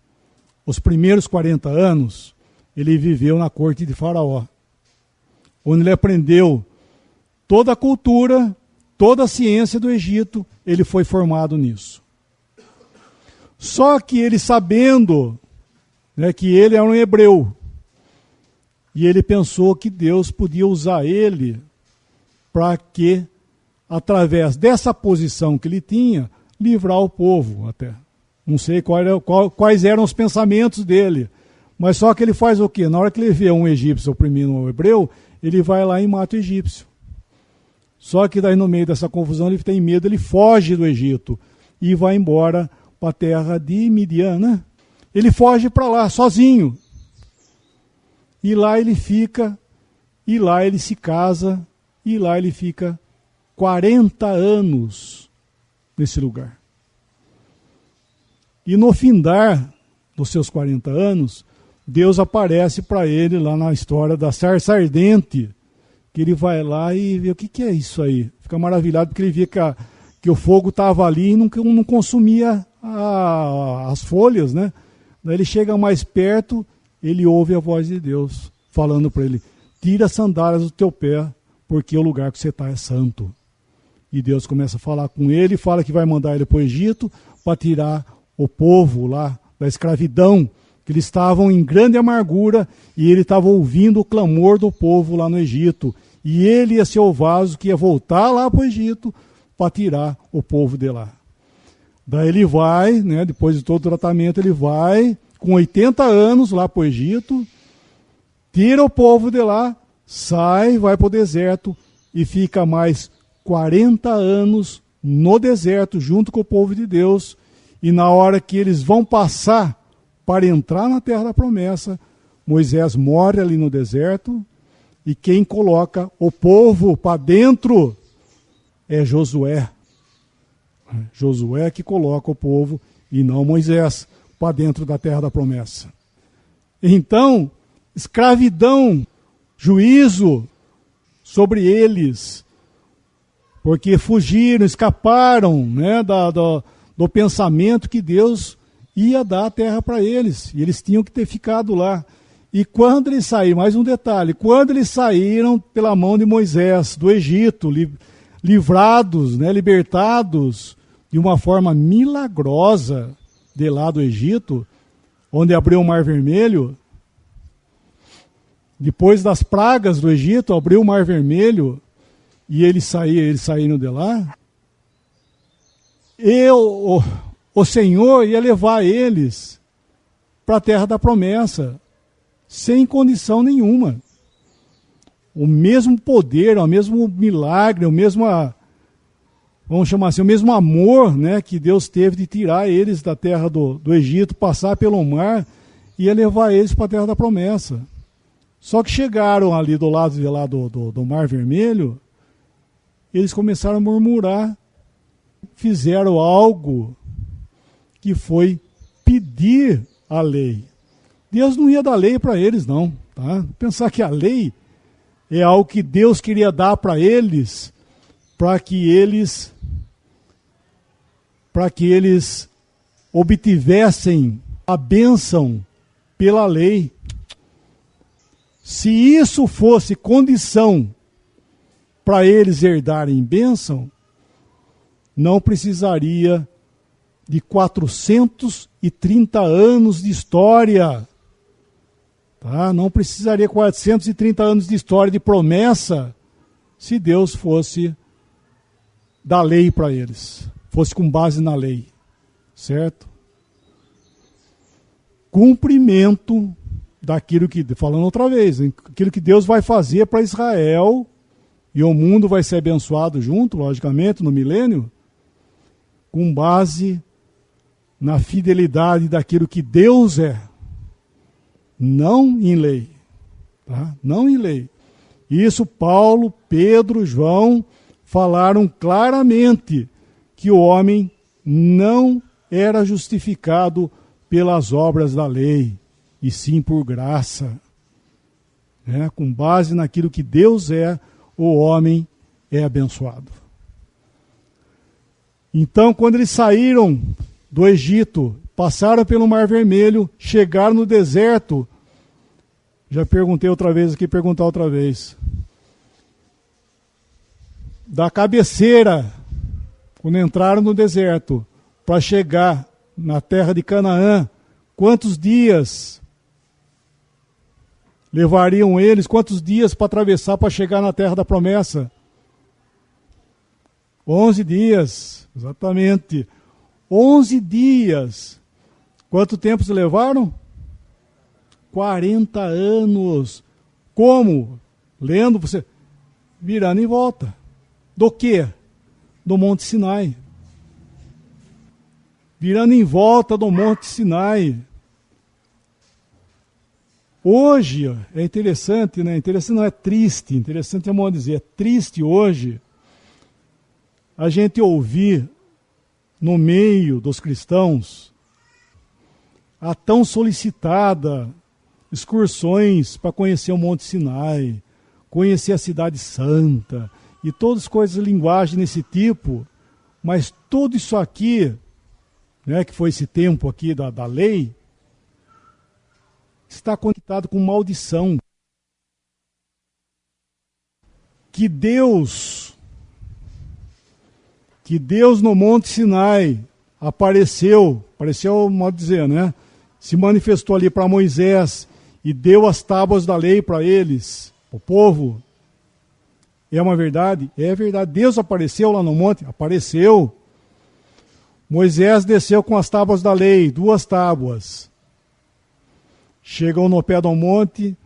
Os primeiros 40 anos, ele viveu na corte de Faraó, onde ele aprendeu toda a cultura, toda a ciência do Egito, ele foi formado nisso. Só que ele sabendo, né, que ele era um hebreu, e ele pensou que Deus podia usar ele para que, através dessa posição que ele tinha, livrar o povo até. Não sei quais eram os pensamentos dele, mas só que ele faz o quê? Na hora que ele vê um egípcio oprimindo um hebreu, ele vai lá e mata o egípcio. Só que daí no meio dessa confusão ele tem medo, ele foge do Egito e vai embora para a terra de Midian, né? Ele foge para lá sozinho. E lá ele fica, e lá ele se casa, e lá ele fica 40 anos nesse lugar. E no findar dos seus 40 anos, Deus aparece para ele lá na história da sarça ardente, que ele vai lá e vê o que é isso aí. Fica maravilhado porque ele vê que o fogo estava ali e não consumia as folhas, né? Daí ele chega mais perto, ele ouve a voz de Deus falando para ele: tira as sandálias do teu pé, porque o lugar que você está é santo. E Deus começa a falar com ele, fala que vai mandar ele para o Egito para tirar o povo lá da escravidão, que eles estavam em grande amargura e ele estava ouvindo o clamor do povo lá no Egito. E ele ia ser o vaso que ia voltar lá para o Egito para tirar o povo de lá. Daí ele vai, né, depois de todo o tratamento, ele vai com 80 anos lá para o Egito, tira o povo de lá, sai, vai para o deserto e fica mais 40 anos no deserto junto com o povo de Deus. E na hora que eles vão passar para entrar na terra da promessa, Moisés morre ali no deserto e quem coloca o povo para dentro é Josué. Josué que coloca o povo e não Moisés para dentro da terra da promessa. Então, escravidão, juízo sobre eles, porque fugiram, escaparam, né, do pensamento que Deus ia dar a terra para eles, e eles tinham que ter ficado lá. E quando eles saíram, mais um detalhe, quando eles saíram pela mão de Moisés do Egito, livrados, né, libertados de uma forma milagrosa de lá do Egito, onde abriu o Mar Vermelho, depois das pragas do Egito, abriu o Mar Vermelho, e eles saíram de lá, o Senhor ia levar eles para a terra da promessa, sem condição nenhuma. O mesmo poder, o mesmo milagre, vamos chamar assim, o mesmo amor, né, que Deus teve de tirar eles da terra do Egito, passar pelo mar, ia levar eles para a terra da promessa. Só que chegaram ali do lado de lá do Mar Vermelho, eles começaram a murmurar, fizeram algo que foi pedir a lei. Deus não ia dar lei para eles, não. Tá? Pensar que a lei é algo que Deus queria dar para eles, para que eles obtivessem a bênção pela lei. Se isso fosse condição para eles herdarem bênção, não precisaria de 430 anos de história. Tá? Não precisaria 430 anos de história de promessa se Deus fosse dar lei para eles. Fosse com base na lei. Certo? Cumprimento daquilo que, falando outra vez, aquilo que Deus vai fazer para Israel, e o mundo vai ser abençoado junto, logicamente, no milênio, com base na fidelidade daquilo que Deus é, não em lei. Tá? Não em lei. Isso Paulo, Pedro, João falaram claramente que o homem não era justificado pelas obras da lei, e sim por graça. Com base naquilo que Deus é, o homem é abençoado. Então, quando eles saíram do Egito, passaram pelo Mar Vermelho, chegaram no deserto, já perguntei outra vez aqui, perguntar outra vez. Da cabeceira, quando entraram no deserto, para chegar na terra de Canaã, quantos dias levariam eles? Quantos dias para atravessar para chegar na terra da promessa? 11 dias, exatamente. 11 dias. Quanto tempo se levaram? 40 anos. Como? Lendo, você virando em volta. Do quê? Do Monte Sinai. Virando em volta do Monte Sinai. Hoje, é interessante, né? Interessante não é triste, interessante é modo de dizer, é triste hoje a gente ouvir no meio dos cristãos a tão solicitada excursões para conhecer o Monte Sinai, conhecer a cidade santa, e todas as coisas, linguagem nesse tipo, mas tudo isso aqui, né, que foi esse tempo aqui da lei, está conectado com maldição. Que Deus no Monte Sinai apareceu, modo de dizer, né? Se manifestou ali para Moisés e deu as tábuas da lei para eles, o povo. É uma verdade? É verdade. Deus apareceu lá no monte? Apareceu. Moisés desceu com as tábuas da lei, 2 tábuas. Chegam no pé do monte,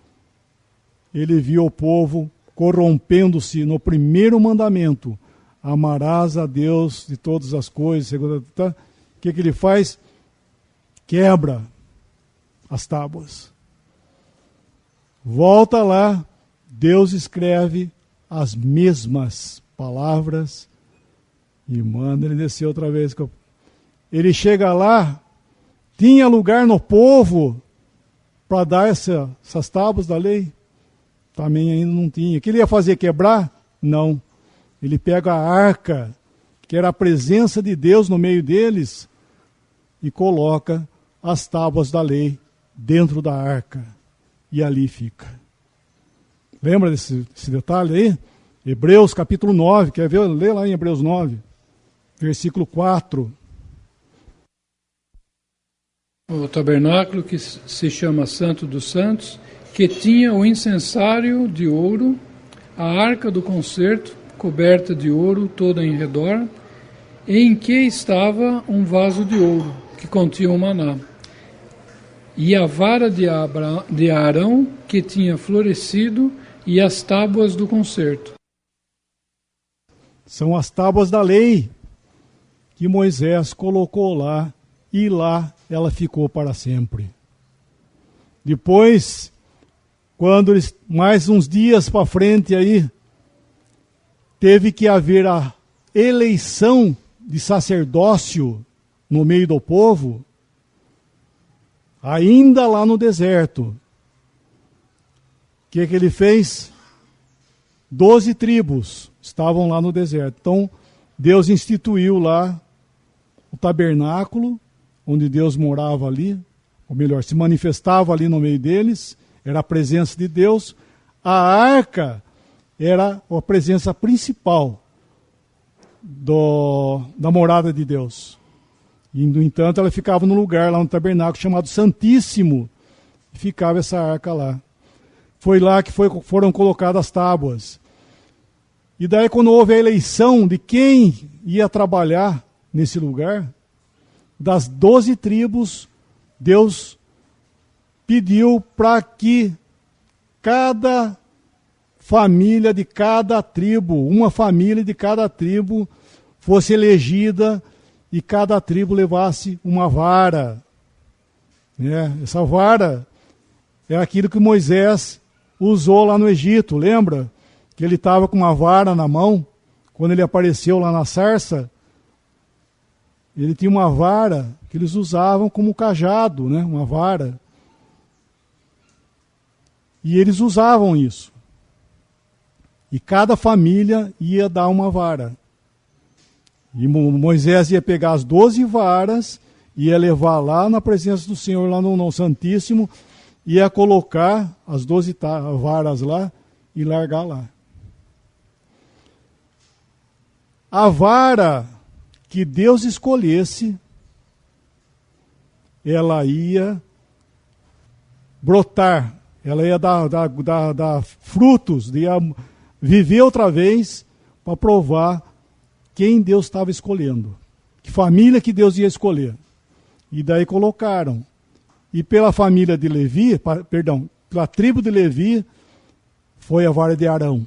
ele viu o povo corrompendo-se no primeiro mandamento. Amarás a Deus de todas as coisas. O que ele faz? Quebra as tábuas. Volta lá, Deus escreve as mesmas palavras e manda ele descer outra vez. Ele chega lá, tinha lugar no povo para dar essas tábuas da lei? Também ainda não tinha. O que ele ia fazer? Quebrar? Não. Ele pega a arca, que era a presença de Deus no meio deles, e coloca as tábuas da lei dentro da arca. E ali fica. Lembra desse detalhe aí? Hebreus capítulo 9, quer ver? Lê lá em Hebreus 9, versículo 4. O tabernáculo que se chama Santo dos Santos, que tinha o incensário de ouro, a arca do concerto, coberta de ouro toda em redor, em que estava um vaso de ouro, que continha o maná. E a vara de Arão, que tinha florescido, e as tábuas do concerto. São as tábuas da lei que Moisés colocou lá, e lá ela ficou para sempre. Depois, quando mais uns dias para frente aí, teve que haver a eleição de sacerdócio no meio do povo, ainda lá no deserto. O que ele fez? 12 tribos estavam lá no deserto. Então, Deus instituiu lá o tabernáculo, onde Deus morava ali, ou melhor, se manifestava ali no meio deles, era a presença de Deus. A arca era a presença principal da morada de Deus. E, no entanto, ela ficava num lugar lá no tabernáculo chamado Santíssimo, e ficava essa arca lá. Foi lá que foram colocadas as tábuas. E daí, quando houve a eleição de quem ia trabalhar nesse lugar, das 12 tribos, Deus pediu para que cada família de cada tribo, uma família de cada tribo, fosse elegida e cada tribo levasse uma vara. Essa vara é aquilo que Moisés usou lá no Egito, lembra? Que ele estava com uma vara na mão, quando ele apareceu lá na sarça. Ele tinha uma vara que eles usavam como cajado, né? Uma vara. E eles usavam isso. E cada família ia dar uma vara. E Moisés ia pegar as 12 varas, ia levar lá na presença do Senhor, lá no Santíssimo, ia colocar as 12 varas lá e largar lá. A vara que Deus escolhesse, ela ia brotar, ela ia dar frutos, ia viver outra vez para provar quem Deus estava escolhendo, que família que Deus ia escolher. E daí colocaram. E pela família de Levi, pela tribo de Levi, foi a vara de Arão.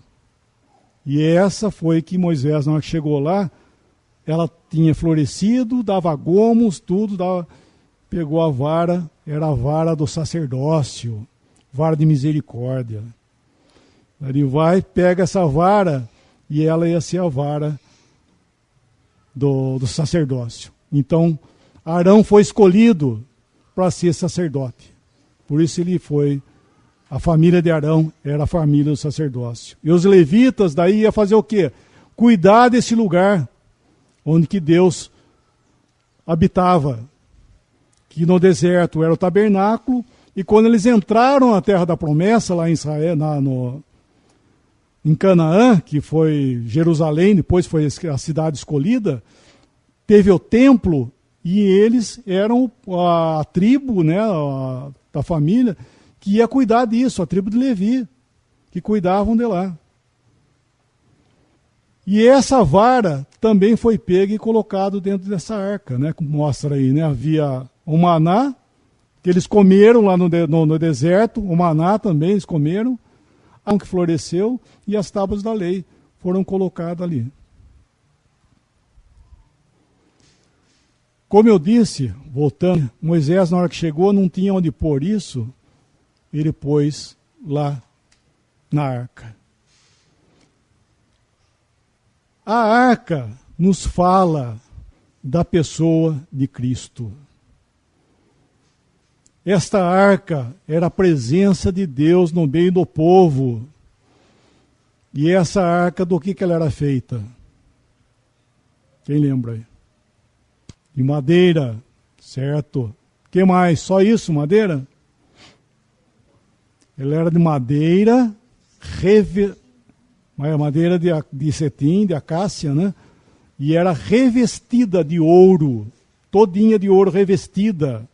E essa foi que Moisés, na hora que chegou lá, ela tinha florescido, dava gomos, tudo, pegou a vara, era a vara do sacerdócio, vara de misericórdia. Ele vai, pega essa vara, e ela ia ser a vara do sacerdócio. Então, Arão foi escolhido para ser sacerdote. Por isso ele foi A família de Arão era a família do sacerdócio. E os levitas daí iam fazer o quê? Cuidar desse lugar onde que Deus habitava, que no deserto era o tabernáculo, e quando eles entraram na terra da promessa, lá em Israel, em Canaã, que foi Jerusalém, depois foi a cidade escolhida, teve o templo, e eles eram a tribo, né, da família, que ia cuidar disso, a tribo de Levi, que cuidavam de lá. E essa vara também foi pega e colocado dentro dessa arca, né? Como mostra aí, né? Havia o maná, que eles comeram lá no deserto, o maná também eles comeram, a que floresceu, e as tábuas da lei foram colocadas ali. Como eu disse, voltando, Moisés, na hora que chegou, não tinha onde pôr isso, ele pôs lá na arca. A arca nos fala da pessoa de Cristo. Esta arca era a presença de Deus no meio do povo. E essa arca, do que ela era feita? Quem lembra aí? De madeira, certo? O que mais? Só isso, madeira? Ela era de madeira, madeira de cetim, de acácia, né? E era revestida de ouro, todinha de ouro revestida.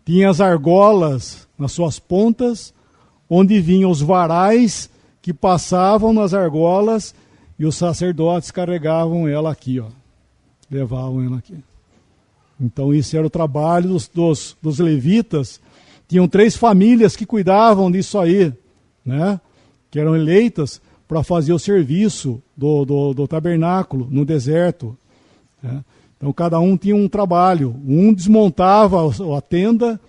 Tinha as argolas nas suas pontas, onde vinham os varais que passavam nas argolas, e os sacerdotes carregavam ela aqui, ó. Levavam ela aqui. Então isso era o trabalho dos levitas. Tinham 3 famílias que cuidavam disso aí, né? Que eram eleitas para fazer o serviço do tabernáculo no deserto, né? Então cada um tinha um trabalho. Um desmontava a tenda,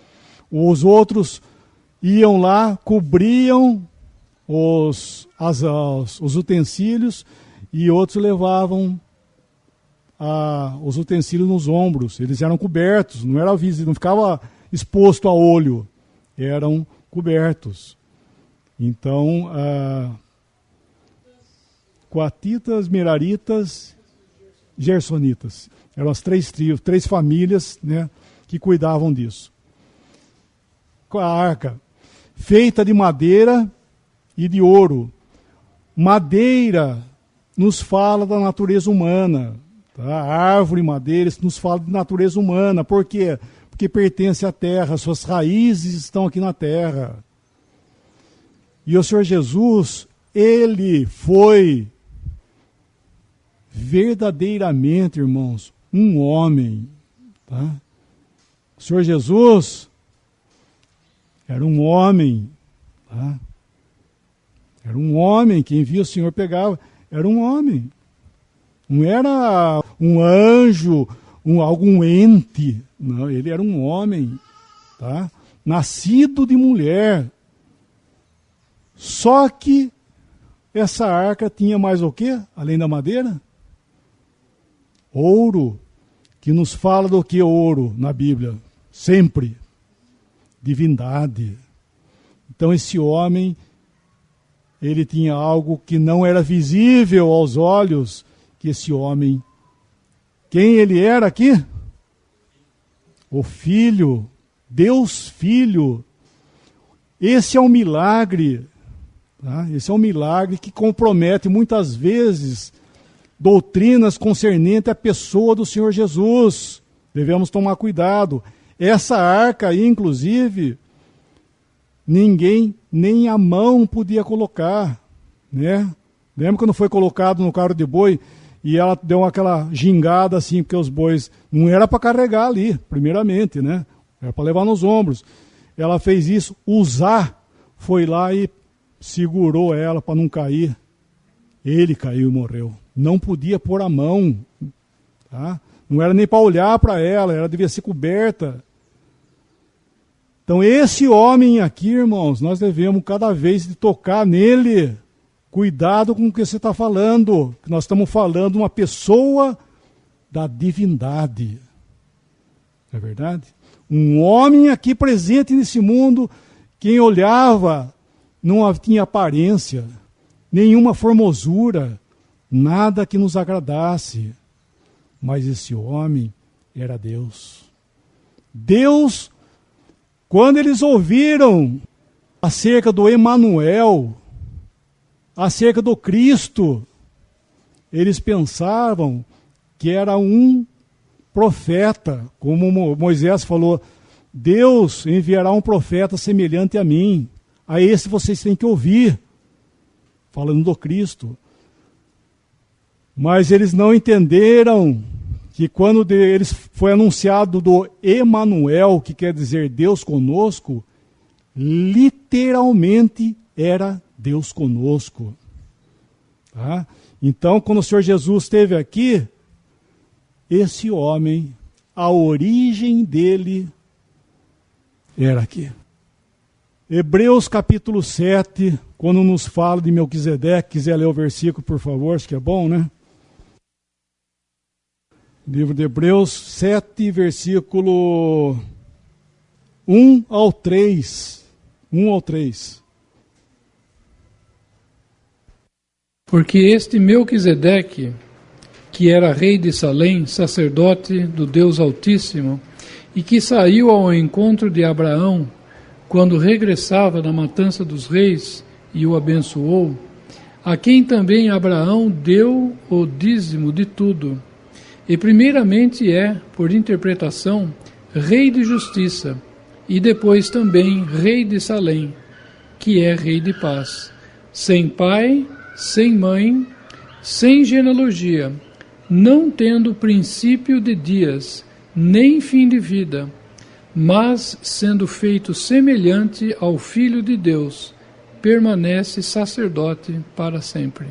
os outros iam lá, cobriam os utensílios, e outros levavam os utensílios nos ombros. Eles eram cobertos, não era visível, não ficava exposto a olho, eram cobertos. Então, coatitas, meraritas, gersonitas. Eram as 3 tribos, 3 famílias, né, que cuidavam disso. A arca, feita de madeira e de ouro. Madeira nos fala da natureza humana. Tá? A árvore, madeira, isso nos fala de natureza humana. Por quê? Porque pertence à terra, suas raízes estão aqui na terra. E o Senhor Jesus, ele foi verdadeiramente, irmãos, um homem. Tá? O Senhor Jesus era um homem. Tá? Era um homem, quem via o Senhor pegava, era um homem. Não era um anjo, algum ente. Não, ele era um homem, tá? Nascido de mulher. Só que essa arca tinha mais o quê? Além da madeira? Ouro, que nos fala do que ouro na Bíblia? Sempre. Divindade. Então esse homem, ele tinha algo que não era visível aos olhos, que esse homem, quem ele era aqui? O Filho, Deus Filho. Esse é um milagre, tá? Esse é um milagre que compromete muitas vezes doutrinas concernentes à pessoa do Senhor Jesus. Devemos tomar cuidado. Essa arca aí, inclusive, ninguém, nem a mão podia colocar, né? Lembra quando foi colocado no carro de boi e ela deu aquela gingada assim, porque os bois não era para carregar ali, primeiramente, né? Era para levar nos ombros. Ela fez isso, Uzá foi lá e segurou ela para não cair. Ele caiu e morreu. Não podia pôr a mão, tá? Não era nem para olhar para ela devia ser coberta. Então esse homem aqui, irmãos, nós devemos cada vez de tocar nele. Cuidado com o que você está falando, que nós estamos falando de uma pessoa da divindade. Não é verdade? Um homem aqui presente nesse mundo Quem olhava não tinha aparência, nenhuma formosura, nada que nos agradasse. Mas esse homem era Deus. Deus, quando eles ouviram acerca do Emanuel, acerca do Cristo, eles pensavam que era um profeta, como Moisés falou, Deus enviará um profeta semelhante a mim, a esse vocês têm que ouvir, falando do Cristo. Mas eles não entenderam que quando eles foi anunciado do Emanuel, que quer dizer Deus conosco, literalmente era Deus conosco. Tá? Então, quando o Senhor Jesus esteve aqui, esse homem, a origem dele era aqui. Hebreus capítulo 7, quando nos fala de Melquisedeque, quiser ler o versículo, por favor, acho que é bom, né? Livro de Hebreus 7, versículo 1 ao 3. 1 ao 3. Porque este Melquisedeque, que era rei de Salém, sacerdote do Deus Altíssimo, e que saiu ao encontro de Abraão, quando regressava da matança dos reis, e o abençoou, a quem também Abraão deu o dízimo de tudo, e primeiramente é, por interpretação, rei de justiça, e depois também rei de Salém, que é rei de paz, sem pai, sem mãe, sem genealogia, não tendo princípio de dias, nem fim de vida, mas sendo feito semelhante ao Filho de Deus, permanece sacerdote para sempre.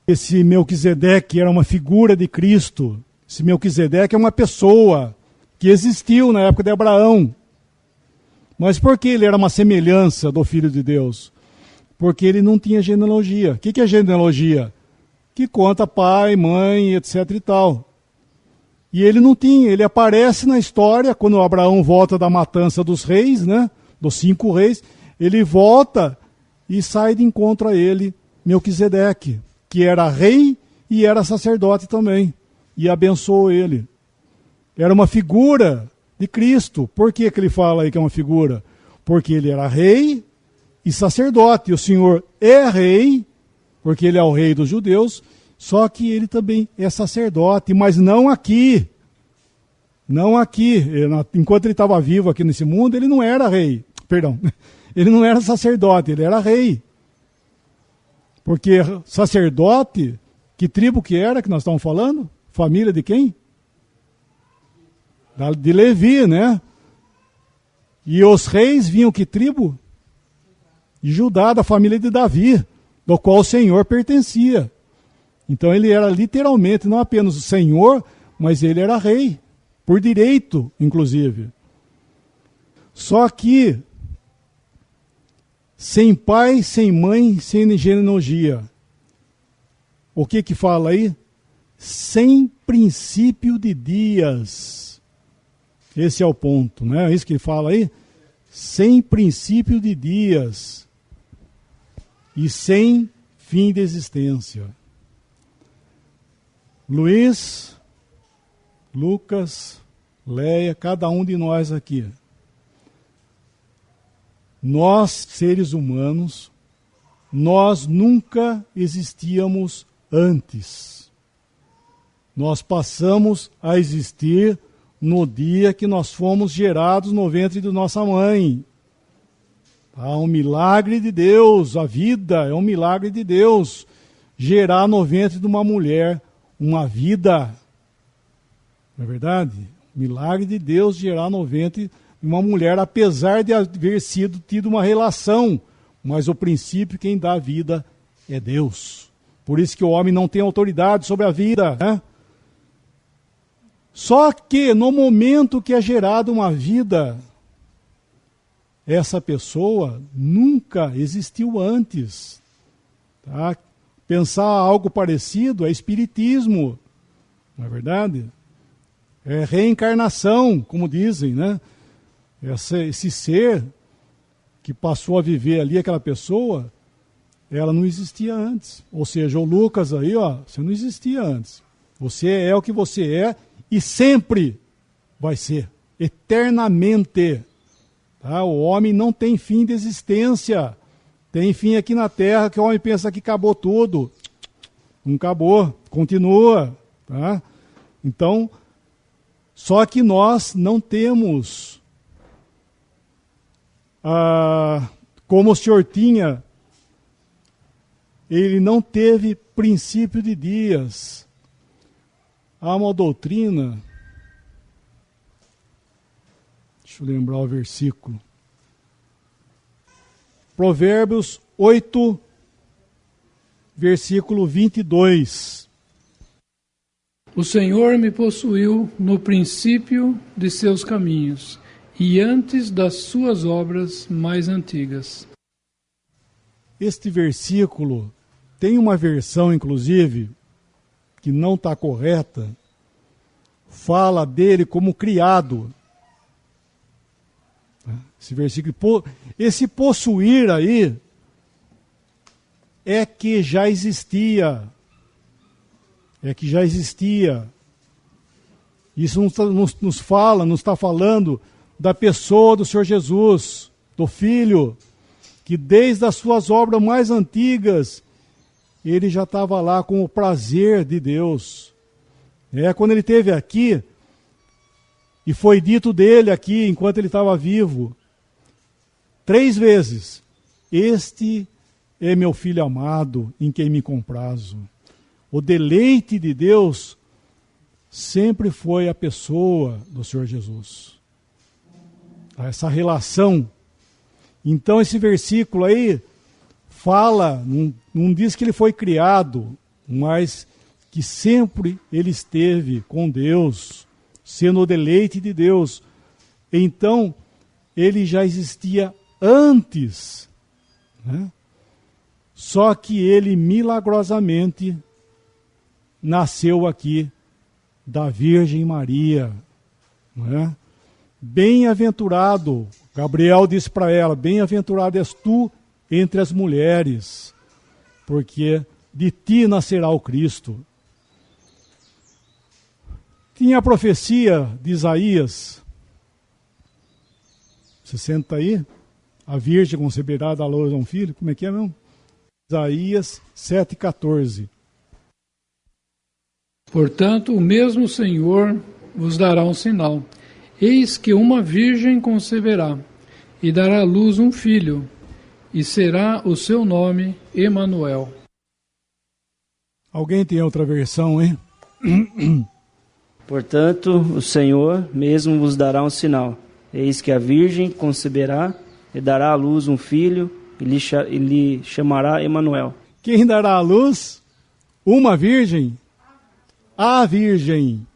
Esse Melquisedeque era uma figura de Cristo. Esse Melquisedeque é uma pessoa que existiu na época de Abraão. Mas por que ele era uma semelhança do Filho de Deus? Porque ele não tinha genealogia. O que é genealogia? Que conta pai, mãe, etc e tal. E ele não tinha, ele aparece na história, quando Abraão volta da matança dos reis, né? Dos 5 reis, ele volta e sai de encontro a ele, Melquisedeque, que era rei e era sacerdote também, e abençoou ele. Era uma figura de Cristo. Por que ele fala aí que é uma figura? Porque ele era rei e sacerdote. O Senhor é rei, porque ele é o rei dos judeus, só que ele também é sacerdote, mas não aqui. Não aqui. Enquanto ele estava vivo aqui nesse mundo, ele não era rei. Perdão. Ele não era sacerdote, ele era rei. Porque sacerdote, que tribo que era que nós estamos falando? Família de quem? De Levi, né? E os reis vinham que tribo? De Judá, da família de Davi, do qual o Senhor pertencia. Então ele era literalmente, não apenas o Senhor, mas ele era rei, por direito, inclusive. Só que, sem pai, sem mãe, sem genealogia. O que fala aí? Sem princípio de dias. Esse é o ponto, não é isso que ele fala aí? Sem princípio de dias e sem fim de existência. Luiz, Lucas, Leia, cada um de nós aqui. Nós, seres humanos, nós nunca existíamos antes. Nós passamos a existir no dia que nós fomos gerados no ventre de nossa mãe. Há um milagre de Deus, a vida é um milagre de Deus. Gerar no ventre de uma mulher uma vida, não é verdade? Milagre de Deus gerar no ventre de uma mulher, apesar de haver tido uma relação, mas o princípio, quem dá a vida é Deus. Por isso que o homem não tem autoridade sobre a vida, né? Só que no momento que é gerada uma vida, essa pessoa nunca existiu antes. Tá? Pensar algo parecido é espiritismo, não é verdade? É reencarnação, como dizem, né? Esse ser que passou a viver ali, aquela pessoa, ela não existia antes. Ou seja, o Lucas aí, ó, você não existia antes. Você é o que você é e sempre vai ser, eternamente. Tá? O homem não tem fim de existência. Tem fim aqui na Terra, que o homem pensa que acabou tudo. Não acabou, continua. Tá? Então, só que nós não temos, como o senhor tinha, ele não teve princípio de dias. Há uma doutrina, deixa eu lembrar o versículo, Provérbios 8, versículo 22. O Senhor me possuiu no princípio de seus caminhos e antes das suas obras mais antigas. Este versículo tem uma versão, inclusive, que não está correta, fala dele como criado. Esse versículo, esse possuir aí, é que já existia. É que já existia. Isso nos está falando da pessoa do Senhor Jesus, do Filho, que desde as suas obras mais antigas, ele já estava lá com o prazer de Deus. Quando ele esteve aqui, e foi dito dele aqui, enquanto ele estava vivo, 3 vezes, este é meu filho amado, em quem me comprazo. O deleite de Deus sempre foi a pessoa do Senhor Jesus. Essa relação. Então esse versículo aí fala, não diz que ele foi criado, mas que sempre ele esteve com Deus, sendo o deleite de Deus. Então, ele já existia antes, né? Só que ele milagrosamente nasceu aqui da Virgem Maria, né? Bem-aventurado, Gabriel disse para ela, bem-aventurado és tu entre as mulheres, porque de ti nascerá o Cristo. Tinha a profecia de Isaías, você senta aí, a Virgem conceberá da luz a um filho, como é que é mesmo? Isaías 7,14. Portanto, o mesmo Senhor vos dará um sinal. Eis que uma virgem conceberá, e dará à luz um filho, e será o seu nome Emanuel. Alguém tem outra versão, hein? Portanto, o Senhor mesmo vos dará um sinal. Eis que a virgem conceberá, e dará à luz um filho, e lhe chamará Emanuel. Quem dará à luz? Uma virgem? A virgem.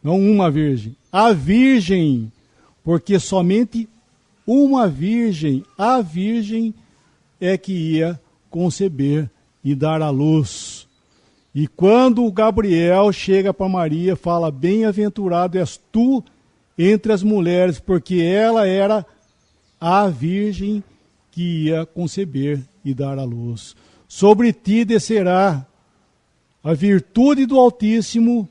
Não uma virgem. A virgem. Porque somente uma virgem, a virgem, é que ia conceber e dar à luz. E quando o Gabriel chega para Maria, fala, bem-aventurado és tu entre as mulheres, porque ela era a virgem que ia conceber e dar à luz. Sobre ti descerá a virtude do Altíssimo,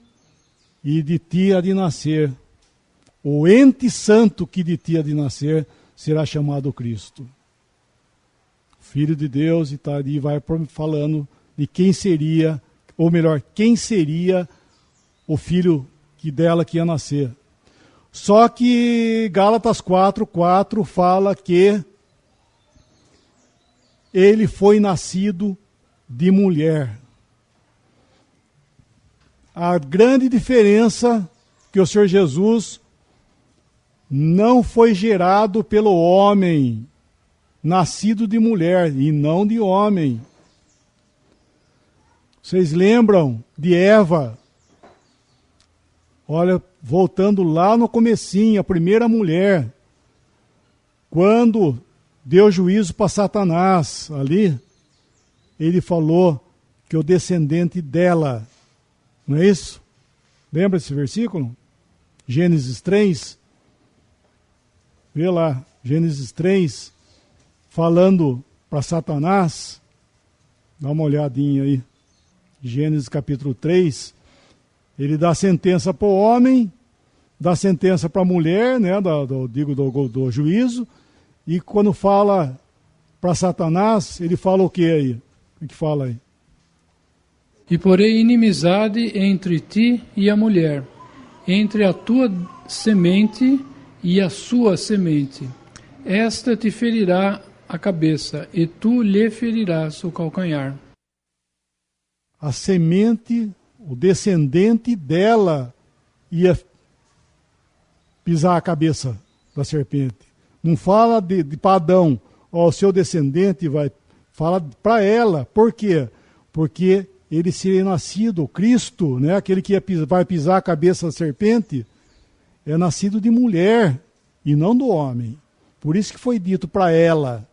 e de ti há de nascer. O ente santo que de ti há de nascer será chamado Cristo. Filho de Deus, e está ali, vai falando de quem seria, ou melhor, quem seria o filho dela que ia nascer. Só que Gálatas 4:4 fala que ele foi nascido de mulher. A grande diferença que o Senhor Jesus não foi gerado pelo homem, nascido de mulher e não de homem. Vocês lembram de Eva? Olha, voltando lá no comecinho, a primeira mulher, quando deu juízo para Satanás ali, ele falou que o descendente dela, não é isso? Lembra esse versículo? Gênesis 3. Vê lá, Gênesis 3. falando para Satanás, dá uma olhadinha aí, Gênesis capítulo 3, ele dá sentença para o homem, dá sentença para a mulher, né, do juízo, e quando fala para Satanás, ele fala o que aí? O que fala aí? E porém inimizade entre ti e a mulher, entre a tua semente e a sua semente. Esta te ferirá a cabeça, e tu lhe ferirás o calcanhar. A semente, o descendente dela ia pisar a cabeça da serpente. Não fala de Adão, ó, o seu descendente vai... Fala para ela. Por quê? Porque ele seria nascido, Cristo, né, aquele que vai pisar a cabeça da serpente, é nascido de mulher e não do homem. Por isso que foi dito para ela.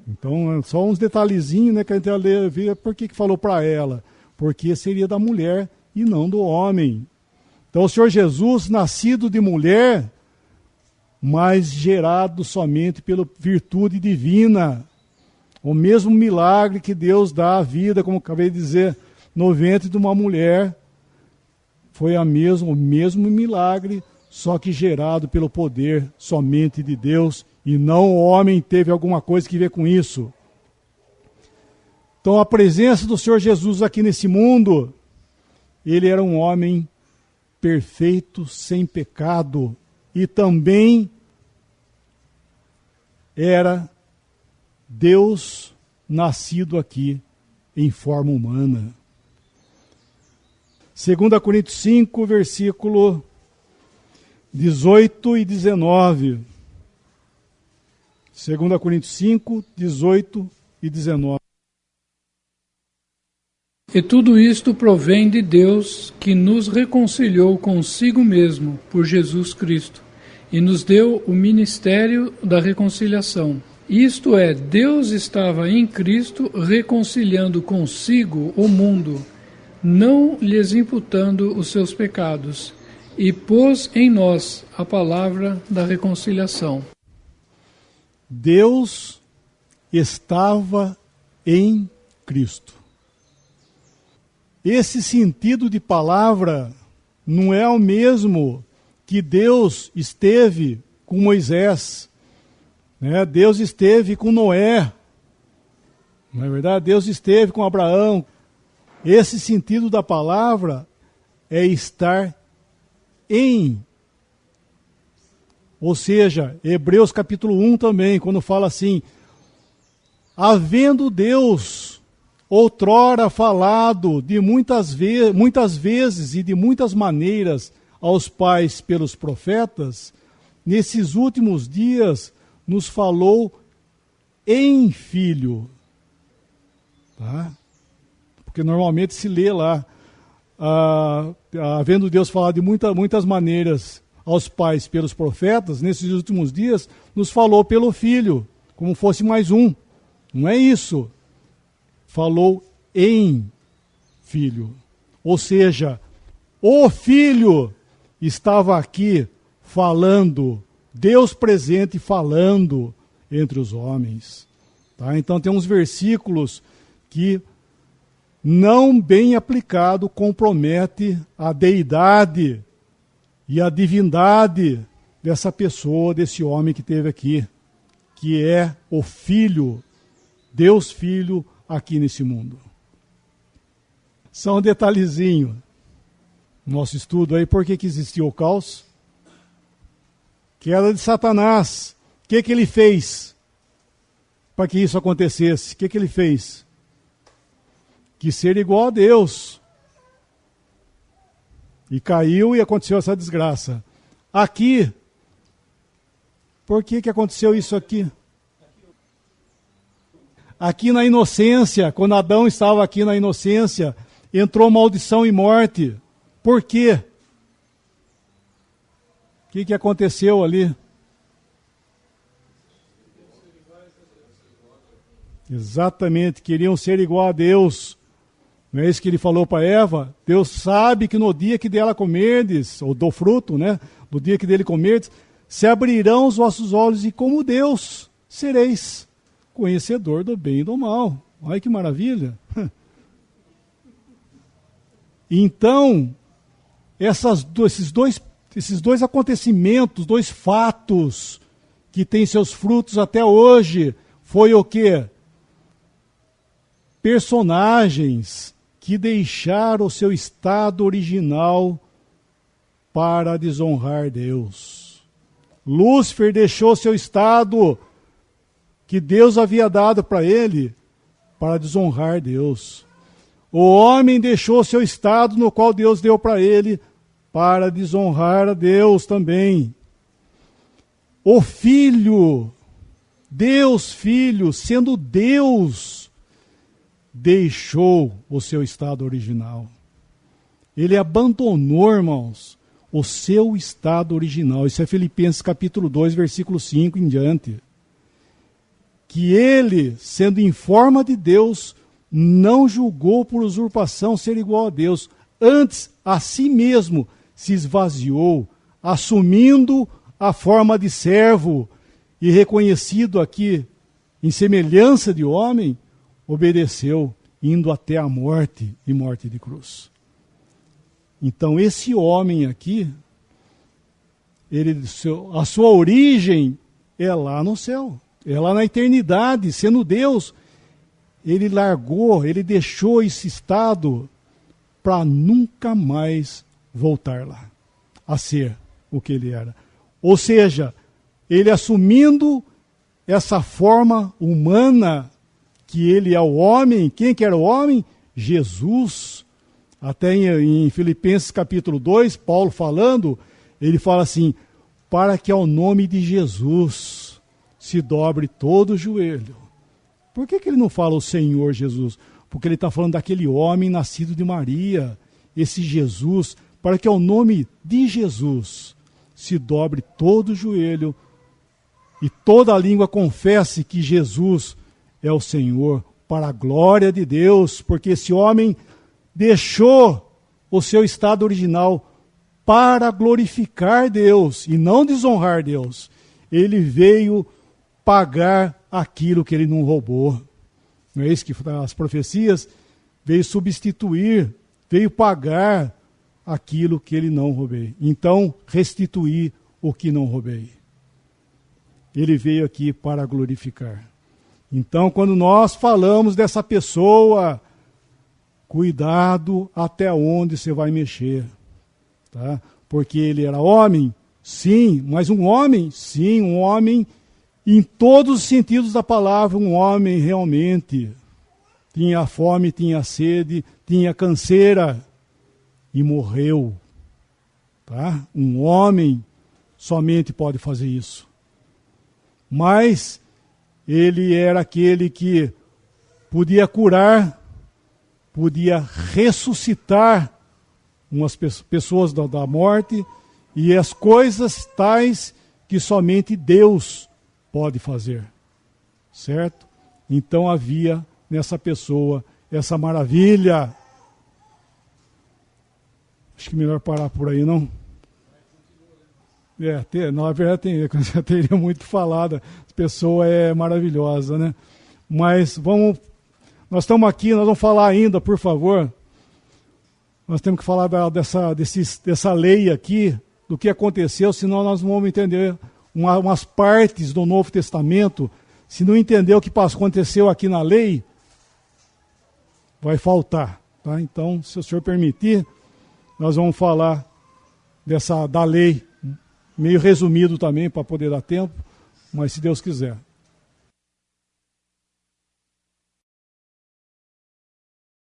Então, só uns detalhezinhos, né, que a gente ia ver por que falou para ela. Porque seria da mulher e não do homem. Então, o Senhor Jesus, nascido de mulher, mas gerado somente pela virtude divina. O mesmo milagre que Deus dá à vida, como acabei de dizer, no ventre de uma mulher, foi o mesmo milagre, só que gerado pelo poder somente de Deus, e não o homem teve alguma coisa que ver com isso. Então a presença do Senhor Jesus aqui nesse mundo, ele era um homem perfeito, sem pecado, e também era Deus nascido aqui em forma humana. 2 Coríntios 5, versículo 18 e 19. 2 Coríntios 5, 18 e 19. E tudo isto provém de Deus, que nos reconciliou consigo mesmo por Jesus Cristo, e nos deu o ministério da reconciliação. Isto é, Deus estava em Cristo reconciliando consigo o mundo, não lhes imputando os seus pecados, e pôs em nós a palavra da reconciliação. Deus estava em Cristo. Esse sentido de palavra não é o mesmo que Deus esteve com Moisés, né? Deus esteve com Noé, não é verdade? Deus esteve com Abraão. Esse sentido da palavra é estar em. Ou seja, Hebreus capítulo 1 também, quando fala assim, havendo Deus outrora falado de muitas vezes e de muitas maneiras aos pais pelos profetas, nesses últimos dias nos falou em Filho. Tá? Porque normalmente se lê lá, havendo Deus falado de muitas maneiras aos pais pelos profetas, nesses últimos dias nos falou pelo Filho, como fosse mais um. Não é isso. Falou em Filho. Ou seja, o Filho estava aqui falando, Deus presente falando entre os homens. Tá? Então tem uns versículos que, não bem aplicado, compromete a deidade e a divindade dessa pessoa, desse homem que teve aqui, que é o Filho, Deus Filho, aqui nesse mundo. Só um detalhezinho, nosso estudo aí, por que existiu o caos? Queda de Satanás. O que ele fez para que isso acontecesse? O que ele fez? Quis ser igual a Deus. E caiu e aconteceu essa desgraça. Aqui, por que aconteceu isso aqui? Aqui na inocência, quando Adão estava aqui na inocência, entrou maldição e morte. Por quê? O que aconteceu ali? Exatamente, queriam ser igual a Deus. Não é isso que ele falou para Eva? Deus sabe que no dia que dela comerdes, ou do fruto, né? No dia que dele comerdes, se abrirão os vossos olhos e como Deus sereis conhecedor do bem e do mal. Olha que maravilha. Então, esses dois acontecimentos, dois fatos que têm seus frutos até hoje, foi o quê? Personagens que deixaram o seu estado original para desonrar Deus. Lúcifer deixou seu estado que Deus havia dado para ele para desonrar Deus. O homem deixou seu estado no qual Deus deu para ele para desonrar a Deus também. O Filho, Deus Filho, sendo Deus, deixou o seu estado original. Ele abandonou, irmãos, o seu estado original. Isso é Filipenses capítulo 2, versículo 5 em diante. Que ele, sendo em forma de Deus, não julgou por usurpação ser igual a Deus. Antes, a si mesmo se esvaziou, assumindo a forma de servo e reconhecido aqui em semelhança de homem, obedeceu, indo até a morte e morte de cruz. Então, esse homem aqui, a sua origem é lá no céu, é lá na eternidade, sendo Deus. Ele largou, ele deixou esse estado para nunca mais voltar lá, a ser o que ele era. Ou seja, ele assumindo essa forma humana, que ele é o homem. Quem que era o homem? Jesus. Até em Filipenses capítulo 2, Paulo falando, ele fala assim, para que ao nome de Jesus se dobre todo o joelho. Por que ele não fala o Senhor Jesus? Porque ele está falando daquele homem nascido de Maria, esse Jesus, para que ao nome de Jesus se dobre todo o joelho e toda a língua confesse que Jesus é o Senhor, para a glória de Deus, porque esse homem deixou o seu estado original para glorificar Deus e não desonrar Deus. Ele veio pagar aquilo que ele não roubou. Não é isso que as profecias? Veio substituir, veio pagar aquilo que ele não roubei. Então, restituir o que não roubei. Ele veio aqui para glorificar. Então, quando nós falamos dessa pessoa, cuidado até onde você vai mexer. Tá? Porque ele era homem? Sim. Mas um homem? Sim, um homem em todos os sentidos da palavra, um homem realmente. Tinha fome, tinha sede, tinha canseira e morreu. Tá? Um homem somente pode fazer isso. Mas ele era aquele que podia curar, podia ressuscitar umas pessoas da morte e as coisas tais que somente Deus pode fazer, certo? Então havia nessa pessoa essa maravilha. Acho que melhor parar por aí, não? Na verdade já teria muito falado. A pessoa é maravilhosa, né? Mas nós estamos aqui, nós vamos falar ainda, por favor. Nós temos que falar dessa lei aqui, do que aconteceu, senão nós não vamos entender umas partes do Novo Testamento. Se não entender o que aconteceu aqui na lei, vai faltar. Tá? Então, se o senhor permitir, nós vamos falar da lei, meio resumido também, para poder dar tempo, mas se Deus quiser.